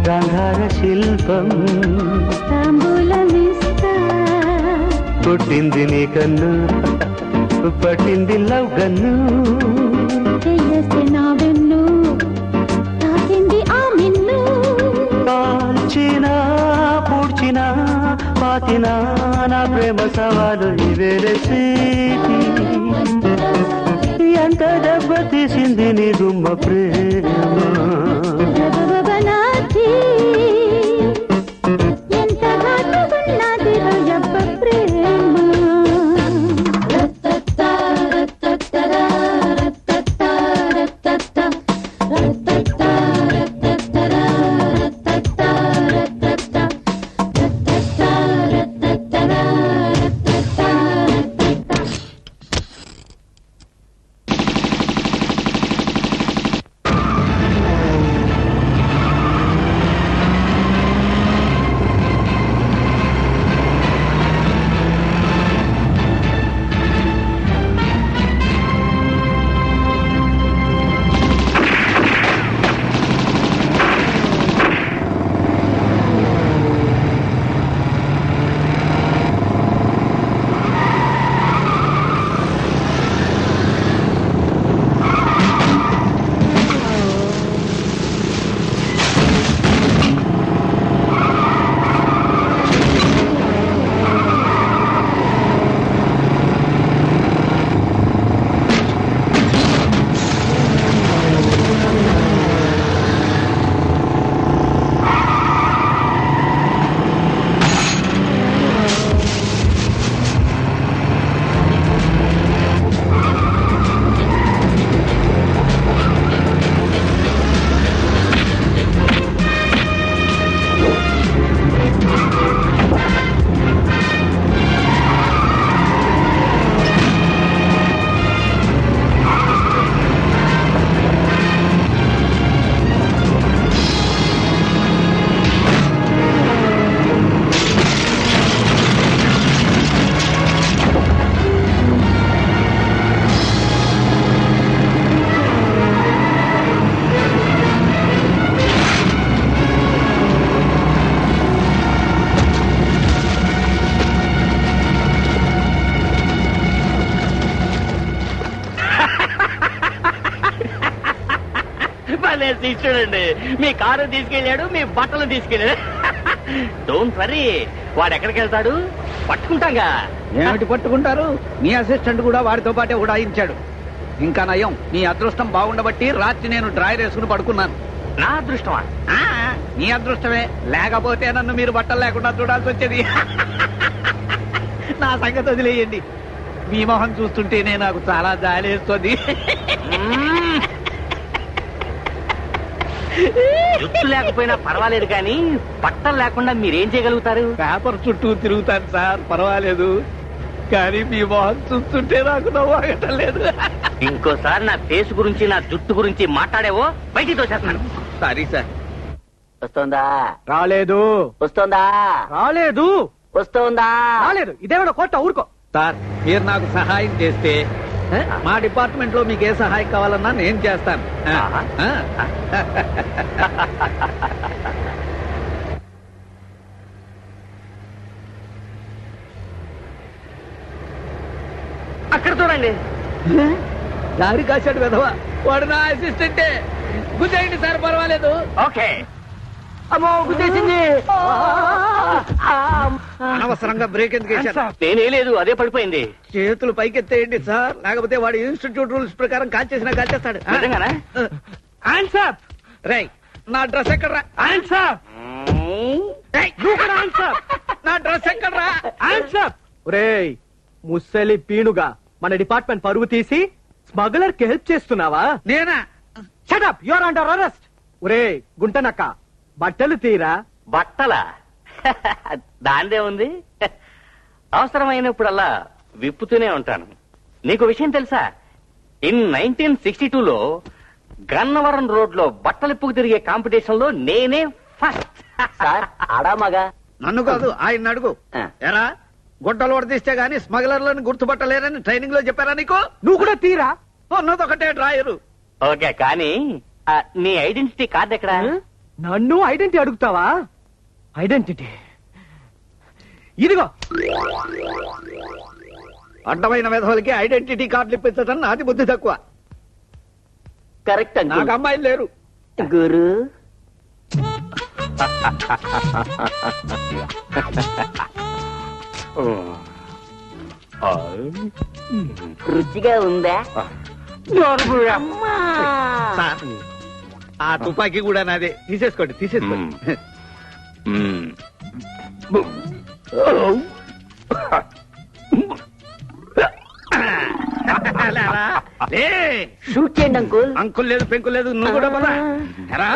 గాంధార శిల్పం తాంబూలమిస్తా కొట్టింది నీ కన్ను పట్టింది లవ్ గన్ను చెయ్యేస్తే నా వెన్ను తాకింది ఆ మిన్ను కాల్చినా పూడ్చినా పాతినా నా ప్రేమ సవాలు ఇవేరే సీటీ ఎంత దెబ్బ తీసింది నీ గుమ్మ ప్రేమ రబబ్బ నాటి ఎంత ఘాటుకున్నది రోయబ్బ ప్రేమ శిష్యుడండి. మీ కారు తీసుకెళ్ళాడు, మీ బట్టలు తీసుకెళ్ళాడు. డోంట్ వరీ, వాడు ఎక్కడికి వెళ్తాడు పట్టుకుంటాగా. ఏమిటి పట్టుకుంటారు? మీ అసిస్టెంట్ కూడా వాడితో పాటే ఉడాయించాడు. ఇంకా నయం, నీ అదృష్టం బాగుండబట్టి రాత్రి నేను డ్రాయర్ వేసుకుని పడుకున్నాను. నా అదృష్టమా? నీ అదృష్టమే, లేకపోతే నన్ను మీరు బట్టలు లేకుండా చూడాల్సి వచ్చేది. నా సంగతి వదిలేయండి. మీ మొహం చూస్తుంటేనే నాకు చాలా జాలేస్తుంది. జుట్టు లేకపోయినా పర్వాలేదు కానీ బట్టలు లేకుండా మీరేం చేయగలుగుతారు? పేపర్ చుట్టూ తిరుగుతాను సార్, పర్వాలేదు. కానీ మీ మొహం చూస్తుంటే నాకు నవ్వాగటం లేదు. ఇంకోసారి నా ఫేస్ గురించి నా జుట్టు గురించి మాట్లాడేవో బయటికి తోచేస్తున్నాను. Sorry sir. వస్తోందా? రాలేదు. వస్తోందా? రాలేదు. వస్తోందా? రాలేదు. ఇదేమన్నా కోట ఊరుకో. సార్, మీరు నాకు సహాయం చేస్తే మా డిపార్ట్మెంట్ లో మీకు ఏ సహాయం కావాలన్నా నేను చేస్తాను. అక్కడ చూడండి. దారి కాశాడు వెధవా, వాడు నా అసిస్టెంటే. గుద్దేయండి సార్, పర్వాలేదు. ఓకే. అమ్మో, గుద్దేసింది. అనవసరంగా బ్రేక్ ఎందుకు వేశారు? నేనే లేదు, అదే పడిపోయింది. చేతులు పైకెత్తేయండి సార్, లేకపోతే వాడు ఇన్స్టిట్యూట్ రూల్స్ ప్రకారం కాల్చేసినా కాల్చేస్తాడు. నిజంగానా? ఆన్సర్ రై, నా డ్రెస్ ఎక్కడరా? ఆన్సర్ నా డ్రెస్ ఎక్కడరా? ఆన్సర్. ఒరేయ్ ముసలి పీనుగా, మన డిపార్ట్మెంట్ పరువు తీసి స్మగ్లర్ కి హెల్ప్ చేస్తున్నావా? నేనా? Shut up, you are under arrest. ఒరేయ్ గుంటనక్క, బట్టలు తీరా. బట్టలా? దాందే ఉంది. అవసరమైనప్పుడల్లా విప్పుతూనే ఉంటాను. నీకు విషయం తెలుసా? ఇన్ 1962లో గన్నవరం రోడ్ లో బట్టలిప్పుకు తిరిగే కాంపిటీషన్ లో నేనే ఫస్ట్. ఆడా మగా? నన్ను కాదు, ఆయన అడుగు. ఎరా, గుడ్డలు వడదీస్తే గానీ స్మగ్లర్లను గుర్తుపట్టలేరని ట్రైనింగ్ లో చెప్పారా నీకు? నువ్వు కూడా తీరా. ఉన్నదొకటే డ్రాయరు. ఓకే, కానీ నీ ఐడెంటిటీ కార్డు ఎక్కడా? నన్ను ఐడెంటిటీ అడుగుతావా? ఐడెంటిటీ ఇదిగో. అడ్డమైన విధవులకి ఐడెంటిటీ కార్డులు ఇప్పించడం నాది బుద్ధి తక్కువ. కరెక్ట్. నాకు అమ్మాయిలు లేరు. గురు రుచిగా ఉందా? సార్, ఆ తుపాకీ కూడా నాదే. తీసేసుకోండి, తీసేసుకోండి. షూట్ చేయండి అంకుల్. అంకుల్ లేదు, పెంకుల్ లేదు, నువ్వు కూడా పద. ఎరా,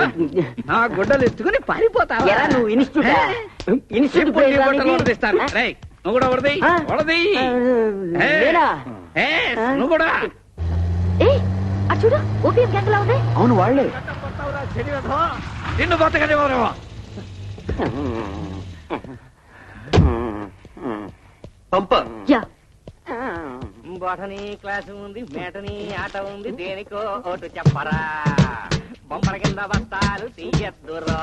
నా గుడ్డలు ఎత్తుకుని పారిపోతావా? ఎరా, నువ్వు ఇన్స్టిట్యూట్ గుడ్డలు వడదీస్తాను. రేయ్, నువ్వు కూడా వడదీ, వడదీ. నువ్వు కూడా. చూడు, ఓపీఎం గ్యాంగ్ లా ఉంది. అవును, వాళ్లే. నిన్ను బతకనివ్వరు. పంప. బొటనీ క్లాసు ఉంది, మేటనీ ఆట ఉంది, దేనికో ఓటు చెప్పరా. బొమ్మల కింద బస్తాలు తీయద్దురా.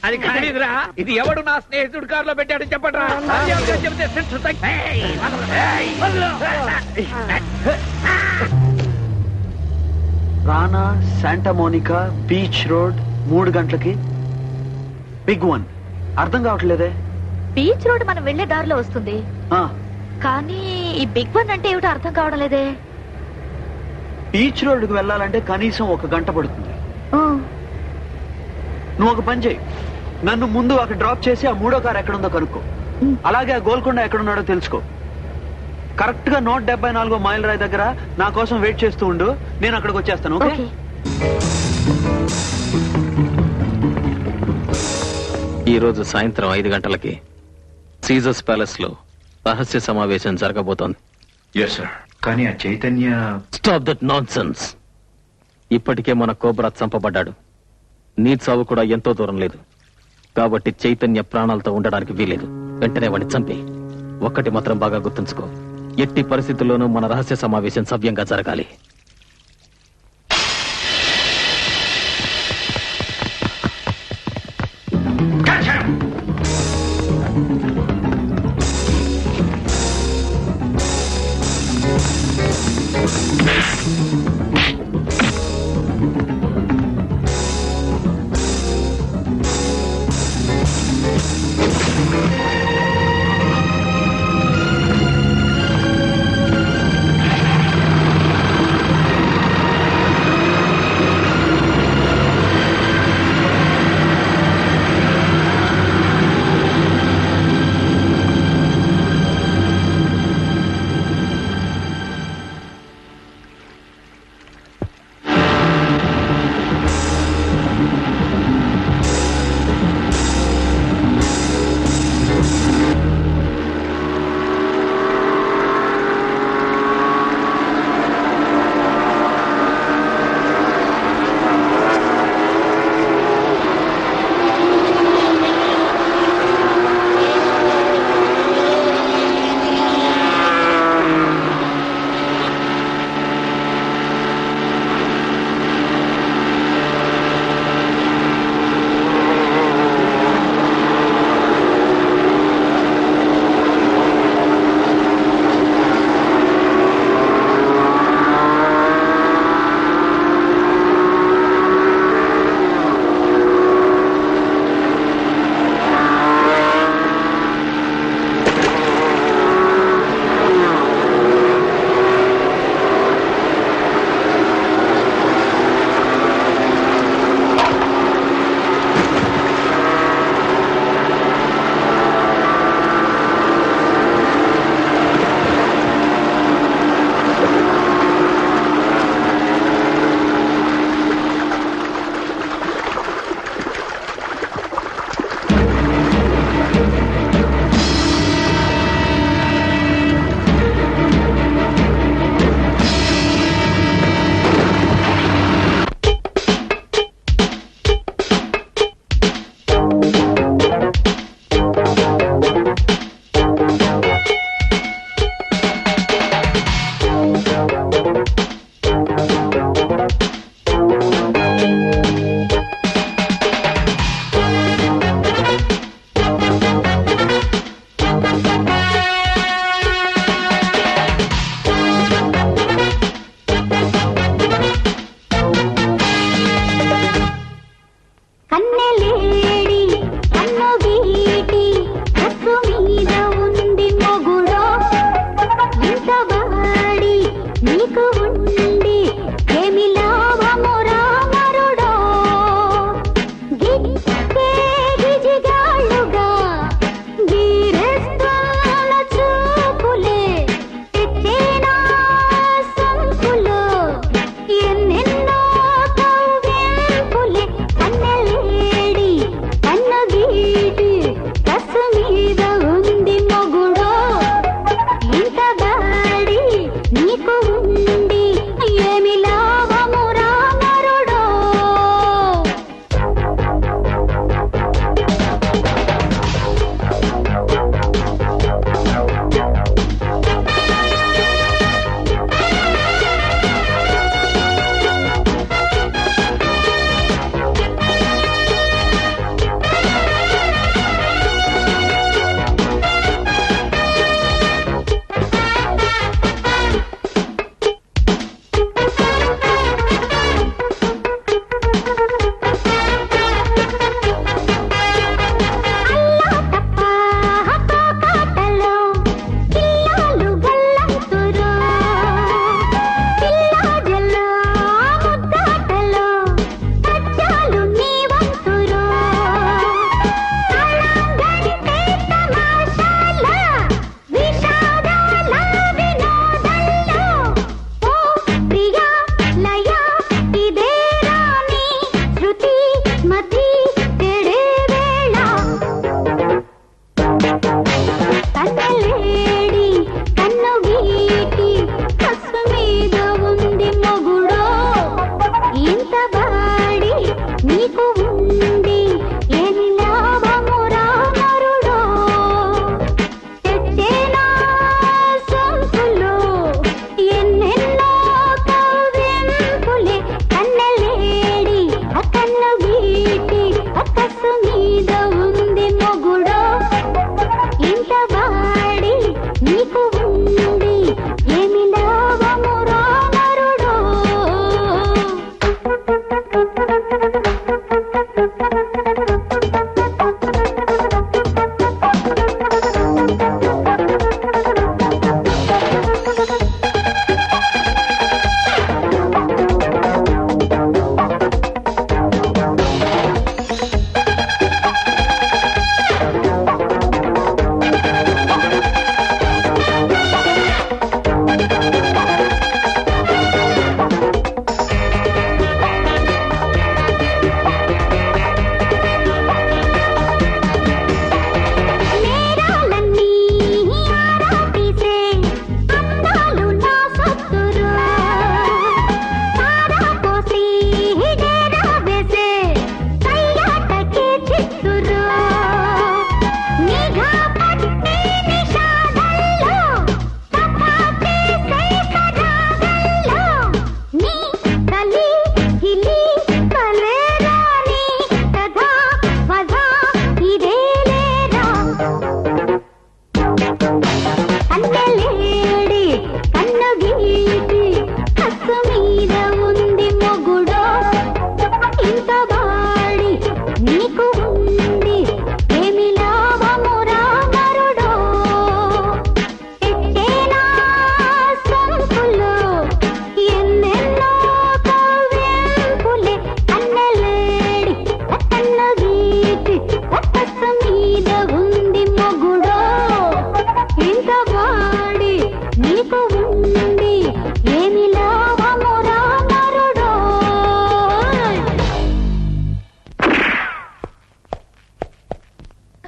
అది ఖరీదురా. ఇది ఎవడు నా స్నేహితుడు కారులో పెట్టాడు చెప్పండి రా. చెప్తే రానా శాంటా మోనికా బీచ్ రోడ్ 3 గంటలకి బిగ్ వన్. అర్థం కావట్లేదే. బీచ్ రోడ్ మనం వెళ్లే దారిలో వస్తుంది, ఆ, కానీ ఈ బిగ్ వన్ అంటే ఏమిటో అర్థం కావడం లేదే. బీచ్ రోడ్డుకు వెళ్ళాలంటే కనీసం 1 గంట పడుతుంది. నువ్వు ఒక పని చేయి, నన్ను ముందు అక్కడ డ్రాప్ చేసి ఆ 3వ కారు ఎక్కడుందో కనుక్కో. అలాగే ఆ గోల్కొండ ఎక్కడున్నాడో తెలుసుకో. కరెక్ట్ గా 174వ మైల్ రాయి దగ్గర నా కోసం వెయిట్ చేస్తూ ఉండు, నేను అక్కడికి వచ్చేస్తాను. ఓకే? ఈ రోజు సాయంత్రం 5 గంటలకి సీజర్స్ ప్యాలెస్ లో రహస్య సమావేశం జరగబోతోంది. Yes sir. కానీ ఆ చైతన్య... స్టాప్ దట్ నాన్సెన్స్. ఇప్పటికే మన కోబ్రా చంపబడ్డాడు. నీ చావు కూడా ఎంతో దూరం లేదు. కాబట్టి చైతన్య ప్రాణాలతో ఉండడానికి వీలేదు. వెంటనే వాడిని చంపి. ఒక్కటి మాత్రం బాగా గుర్తుంచుకో, ఎట్టి పరిస్థితుల్లోనూ మన రహస్య సమావేశం సవ్యంగా జరగాలి.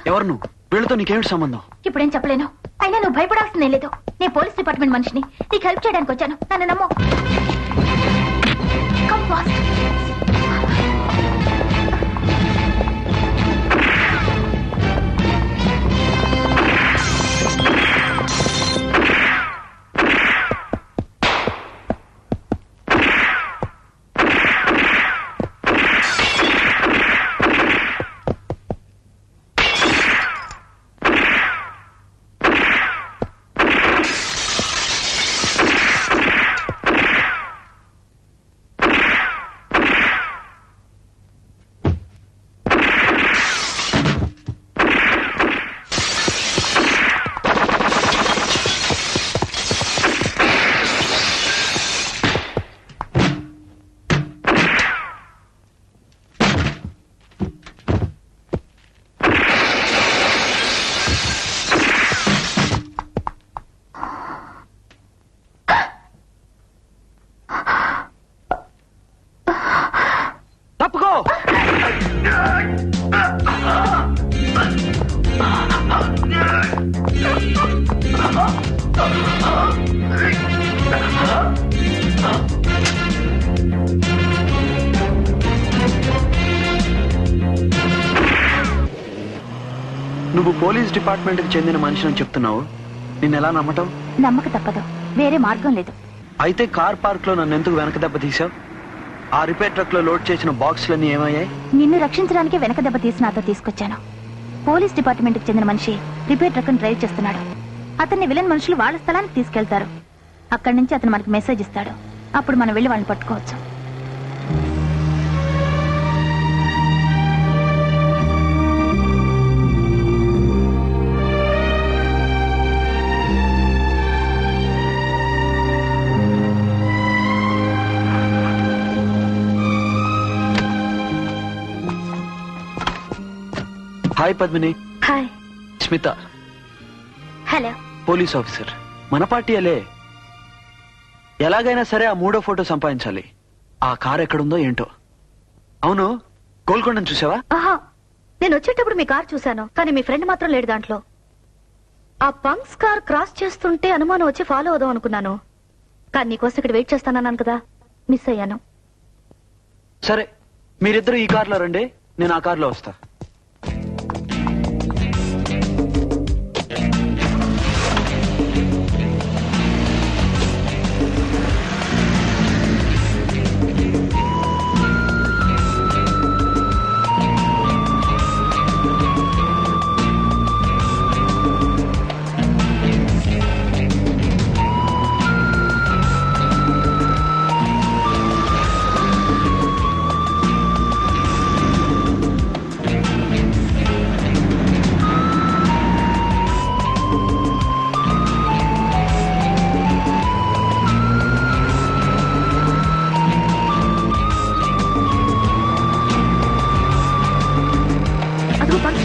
ఎవరు నువ్వు? వీళ్ళతో నీకేమిటి సంబంధం? ఇప్పుడేం చెప్పలేను. అయినా నువ్వు భయపడాల్సిందే లేదు. నేను పోలీస్ డిపార్ట్మెంట్ మనిషిని. నీకు హెల్ప్ చేయడానికి వచ్చాను. నన్ను నమ్ము. Come fast. నువ్వు పోలీస్ డిపార్ట్మెంట్ కి చెందిన మనిషిని చెప్తున్నావు. నిన్ను ఎలా నమ్మటం? నమ్మక తప్పదు. వేరే మార్గం లేదు. అయితే కార్ పార్క్ లో నన్ను ఎందుకు వెనక దెబ్బ తీసావు? ఆ రిపేర్ ట్రక్ లో లోడ్ చేసిన బాక్సులన్నీ ఏమయ్యాయి? నిన్ను రక్షించడానికి వెనక దెబ్బ తీసి నాతో తీసుకొచ్చాను. పోలీస్ డిపార్ట్మెంట్ కి చెందిన మనిషి రిపేర్ ట్రక్ డ్రైవ్ చేస్తున్నాడు. అతన్ని విలన్ మనుషులు వాళ్ళ స్థలానికి తీసుకెళ్తారు. అక్కడి నుంచి అతను మనకి మెసేజ్ ఇస్తాడు. అప్పుడు మనం వెళ్ళి వాళ్ళని పట్టుకోవచ్చు. Hi Padmini. Hi. Smitha. Hello. Police officer. మన పార్టీయలే. ఎలాగైనా సరే ఆ 3వ ఫోటో సంపాదించాలి. ఆ కార్ ఎక్కడుందో ఏంటో. అవును, గోల్కొండను చూసావా? ఆహా, నేను వచ్చేటప్పుడు మీ కార్ చూశాను, కానీ మీ ఫ్రెండ్ మాత్రం లేడు దాంట్లో. ఆ పంక్స్ కార్ క్రాస్ చేస్తుంటే అనుమానం వచ్చి ఫాలో అవుదాం అనుకున్నాను. కానీ నీకోసం ఇక్కడ వెయిట్ చేస్తానన్నాను కదా, మిస్ అయ్యాను. సరే, మీరిద్దరు ఈ కార్లో రండి, నేను ఆ కార్లో వస్తా.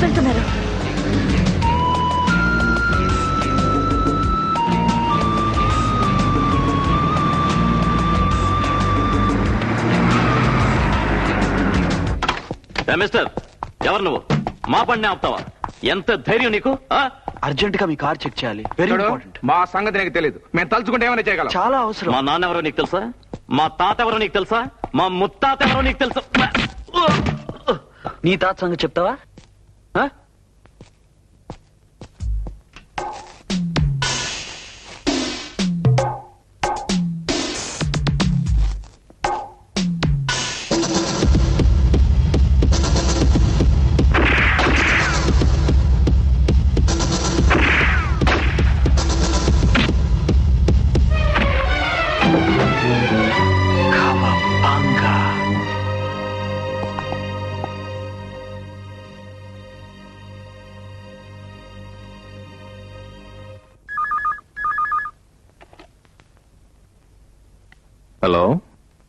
వెళ్తున్నారు. మిస్టర్, ఎవరు నువ్వు? మా బండి ఆపుతావా? ఎంత ధైర్యం నీకు? అర్జెంట్ గా మీ కార్ చెక్ చేయాలి. Very important. మా సంగతి నీకు తెలియదు. మేము తలుచుకుంటే ఏమైనా చేయగలం. చాలా అవసరం. మా నాన్న ఎవరో నీకు తెలుసా? మా తాత ఎవరో నీకు తెలుసా? మా ముత్తాత ఎవరో నీకు తెలుసా? నీ తాత సంగతి చెప్తావా? Hello?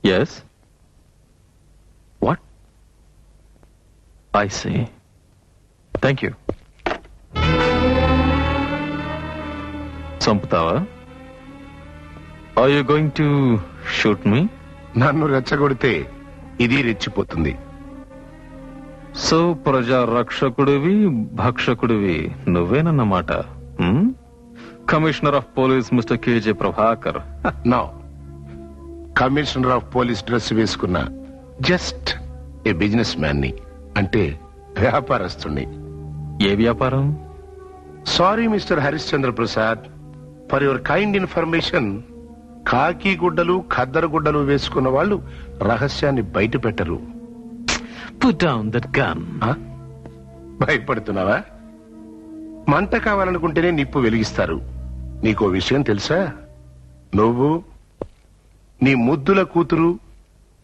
Yes? What? I see. Thank you. చంపుతావా? Are you going to shoot me? నన్ను రెచ్చగొడితే ఇది రెచ్చిపోతుంది. సో ప్రజా రక్షకుడివి భక్షకుడివి నువ్వేనన్నమాట. Commissioner of police mister KJ Prabhakar. No, commissioner of police dress వేసుకున్న జస్ట్ ఏ బిజినెస్ మ్యాన్ ని, అంటే వ్యాపారస్తుణ్ణి. ఏ వ్యాపారం? Sorry mister Harishchandra Prasad, for your kind information, కాకి గుడ్డలు ఖద్దరు గుడ్డలు వేసుకున్న వాళ్ళు రహస్యాన్ని బయట పెట్టరు. Put down that gun. భయపడుతున్నావా? మంట కావాలనుకుంటేనే నిప్పు వెలిగిస్తారు. నీకో విషయం తెలుసా? నువ్వు నీ ముద్దుల కూతురు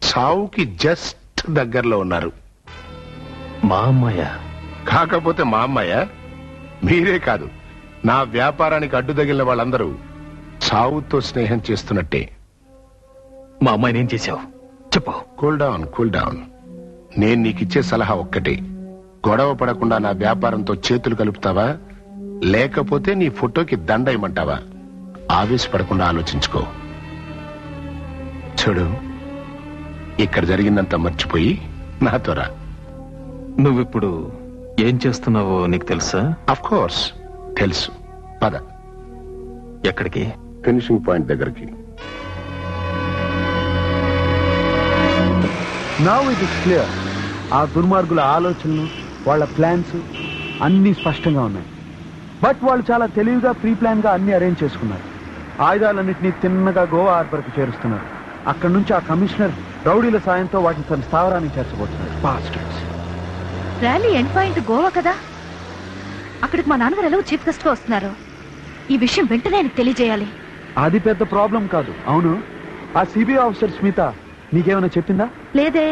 సావుకి జస్ట్ దగ్గరలో ఉన్నారు. మా అమ్మాయ? కాకపోతే మా అమ్మాయ? మీరే కాదు, నా వ్యాపారానికి అడ్డు తగిలిన వాళ్ళందరూ సావుతో స్నేహం చేస్తున్నట్టే. మా అమ్మాయిని ఏం చేశావు చెప్పు. Cool down, cool down. నేను నీకిచ్చే సలహా ఒక్కటే, గొడవ పడకుండా నా వ్యాపారంతో చేతులు కలుపుతావా, లేకపోతే నీ ఫోటోకి దండ ఇమ్మంటావా? ఆవేశపడకుండా ఆలోచించుకో. చూడు, ఇక్కడ జరిగిందంతా మర్చిపోయి నాతో రా. నువ్విప్పుడు ఏం చేస్తున్నావో నీకు తెలుసా? అఫ్ కోర్స్ తెలుసు. పద. ఎక్కడికి? ఫినిషింగ్ పాయింట్ దగ్గరికి. Now it is clear. ఆ దుర్మార్గుల ఆలోచనలు, వాళ్ళ ప్లాన్స్ అన్ని స్పష్టంగా ఉన్నాయి. బట్ వాళ్ళు చాలా తెలివిగా ప్రీ ప్లాన్ గా అన్ని అరేంజ్ చేసుకున్నారు. ఆయుధాలన్నింటినీ తిన్నగా గోవా హార్బర్ కు చేరుస్తున్నారు. అక్కడి నుంచి ఆ కమిషనర్ రౌడీల సాయంతో వాటిని తన స్థావరానికి చేర్చబోతున్నారు. బాస్టర్స్. ర్యాలీ ఎండ్ పాయింట్ గోవా కదా, అక్కడికి మా నాన్నగారు ఎలా చీఫ్ గెస్ట్ గా వస్తున్నారు. ఈ విషయం వెంటనే ఆయనకు తెలియజేయాలి. అది పెద్ద ప్రాబ్లం కాదు. అవును, ఆ సిబిఐ ఆఫీసర్ స్మిత నీకేమైనా చెప్పిందా? లేదే,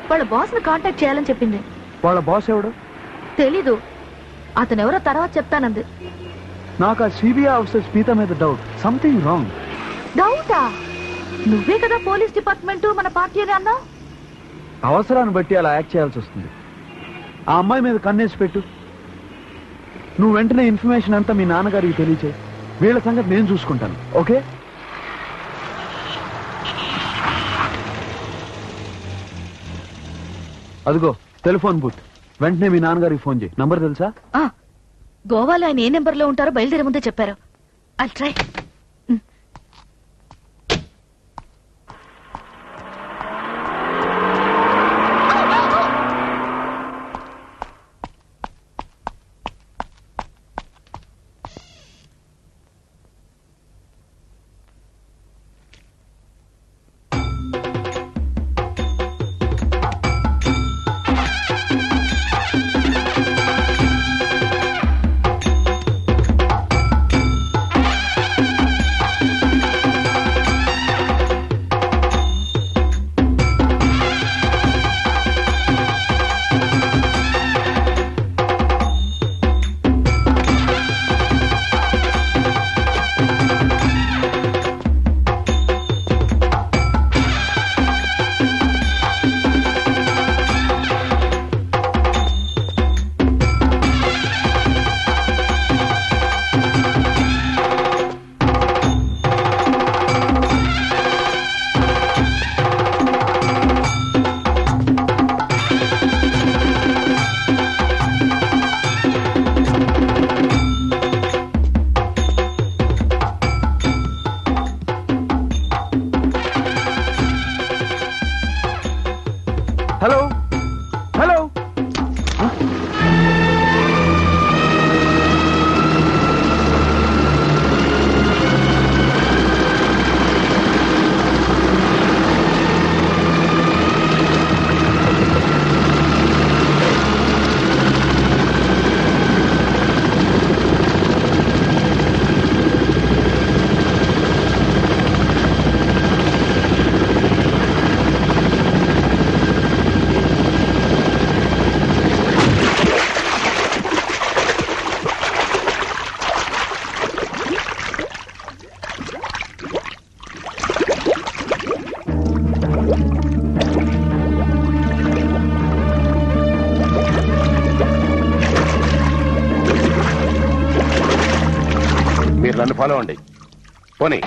వాళ్ళ బాస్ ని కాంటాక్ట్ చేయాలని చెప్పింది. వాళ్ళ బాస్ ఎవడు? తెలీదు, అతనెవరో తర్వాత చెప్తానంది. నాకు ఆ సిబిఐ ఆఫీసర్ స్మిత మీద డౌట్. Something wrong. డౌటా? నువ్వే కదా పోలీస్ డిపార్ట్మెంట్ మన పార్టీ అని అన్నావు. అవసరాన్ని బట్టి అలా యాక్ట్ చేయాల్సి వస్తుంది. ఆ అమ్మాయి మీద కన్నేసి పెట్టు. నువ్వు వెంటనే ఇన్ఫర్మేషన్ అంతా మీ నాన్నగారికి తెలియచేయి. వీళ్ళ సంగతి నేను చూసుకుంటాను. ఓకే? అదిగో టెలిఫోన్ బూత్. వెంటనే మీ నాన్నగారికి ఫోన్ చేయి. నంబర్ తెలుసా? గోవాలో ఆయన ఏ నెంబర్ లో ఉంటారో బయలుదేరే ముందే చెప్పారు. I'll try. Hello hello. మీరు నన్ను ఫాలో అవ్వండి. పోనీ.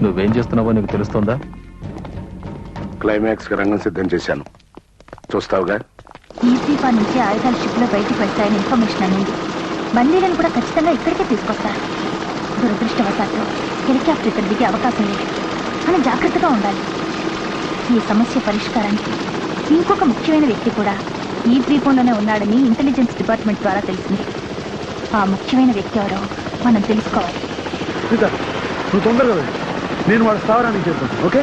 నువ్వేం చేస్తున్నావో నీకు తెలుస్తోందా? క్లైమాక్స్ కి రంగం సిద్ధం చేశాను, చూస్తావుగా. ఈ ద్వీపా నుంచి ఆయుధాలు షిప్ లో బయటికి వెళ్తాయని ఇన్ఫర్మేషన్ అనేది బందీలను కూడా ఖచ్చితంగా ఇక్కడికే తీసుకొస్తారు. దురదృష్టవశాత్తు హెలికాప్టర్ ఇక్కడ దిగే అవకాశం లేదు. మనం జాగ్రత్తగా ఉండాలి. ఈ సమస్య పరిష్కారానికి ఇంకొక ముఖ్యమైన వ్యక్తి కూడా ఈ ద్వీపంలోనే ఉన్నాడని ఇంటెలిజెన్స్ డిపార్ట్మెంట్ ద్వారా తెలిసింది. ఆ ముఖ్యమైన వ్యక్తి ఎవరో మనం తెలుసుకోవాలి. నువ్వు తొందరగా వెళ్ళు, నేను వాడు స్థావరానికి చేరుకుంటాను. ఓకే?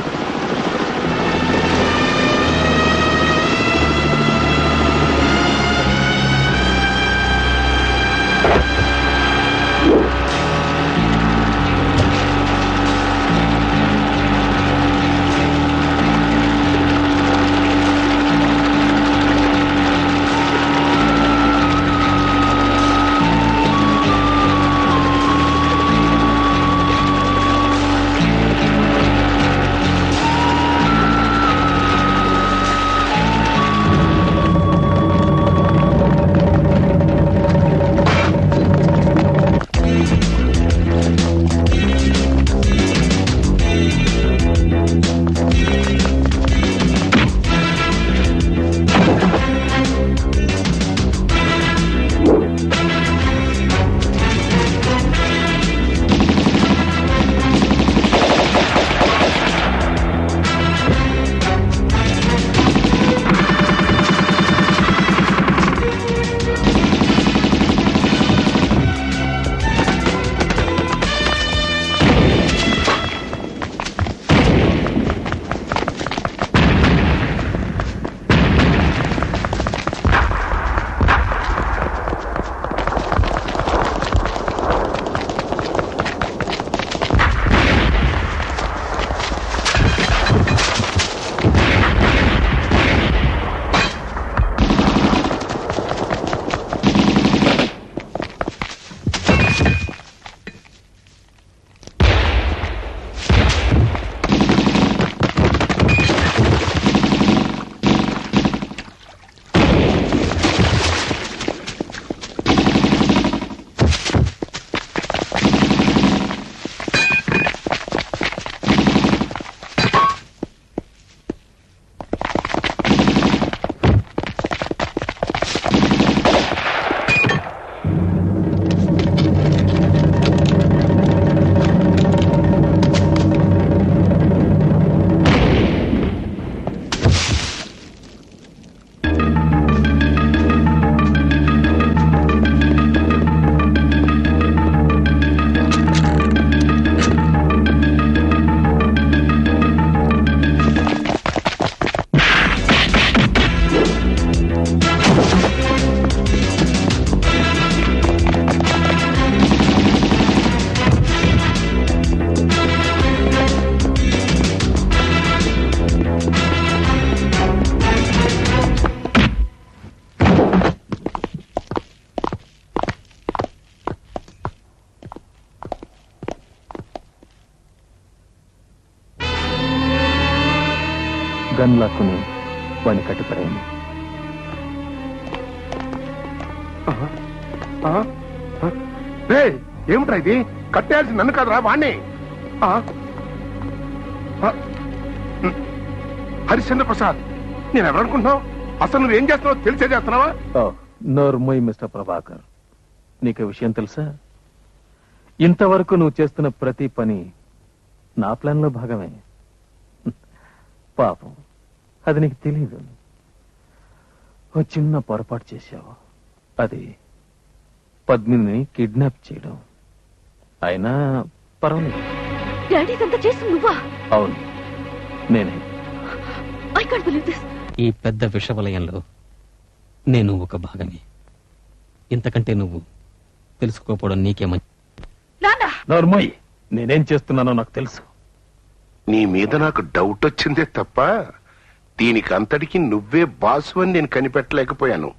గన్ లాక్కుని వాడిని కట్టిపడేయండి. ఏమిట్రా ఇది? కట్టేయాల్సి నన్ను కాదురా, వాణ్ణి. హరిశ్చంద్ర ప్రసాద్, నేను ఎవరనుకుంటున్నావు? అసలు నువ్వేం చేస్తున్నావు తెలిసే చేస్తున్నావా? నోర్మోయ్ మిస్టర్ ప్రభాకర్, నీకు విషయం తెలుసా? ఇంతవరకు నువ్వు చేస్తున్న ప్రతి పని నా ప్లాన్ లో భాగమే. పాపం అది నీకు తెలీదు. ఓ చిన్న పొరపాటు చేశావు, అది పద్మిని కిడ్నాప్ చేయడం. అయినా పర్వాలేదు. డాడీ ఇదంతా చేసి నువ్వా? అవును, నేనే. I can't believe this. ఈ పెద్ద విషవలయంలో నేను ఒక భాగమే. ఇంతకంటే నువ్వు తెలుసుకోకపోవడం నీకేమని. నోర్మోయ్, నేనేం చేస్తున్నానో నాకు తెలుసు. నీ మీద నాకు డౌట్ వచ్చిందే తప్ప దీనికి అంతటికి నువ్వే బాసు అని నేను కనిపెట్టలేకపోయాను.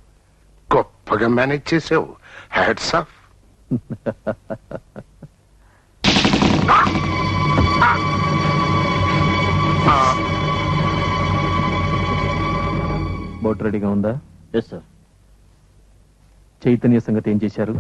గొప్పగా మేనేజ్ చేసావు. Hats off. బోట్ రెడీగా ఉందా? Yes sir. చైతన్య సంగతి ఏం చేశారు?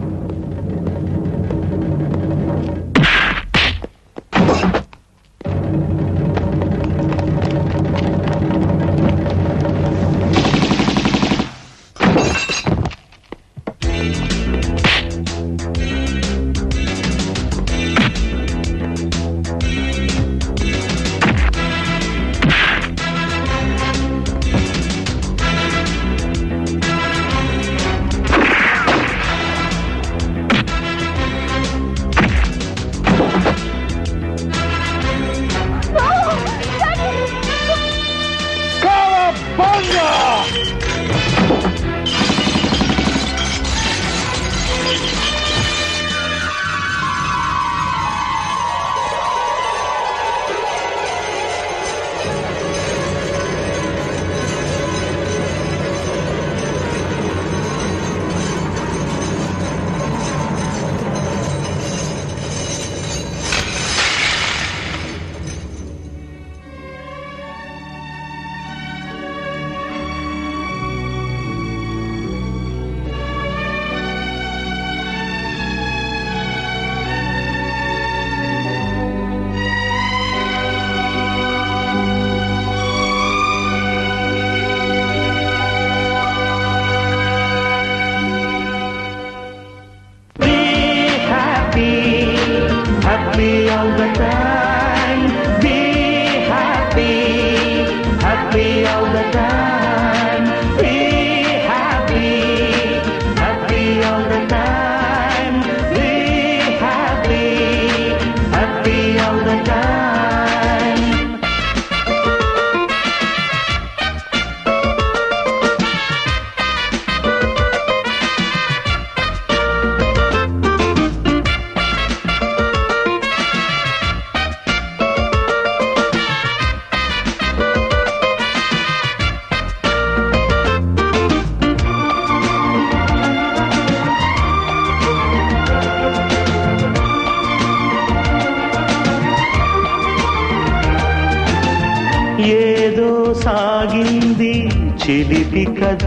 ఏదో సాగింది చిలిపి కథ,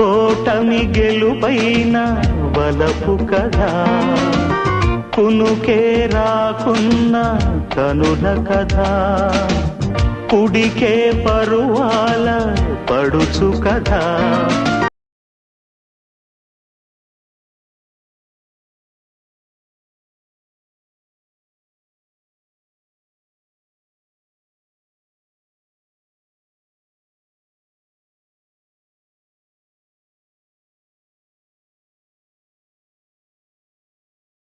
ఓటమి గెలుపైన బలపు కథ, కునుకే రాకున్న కనుల కథ, కుడికే పరువాల పడుచు కథ.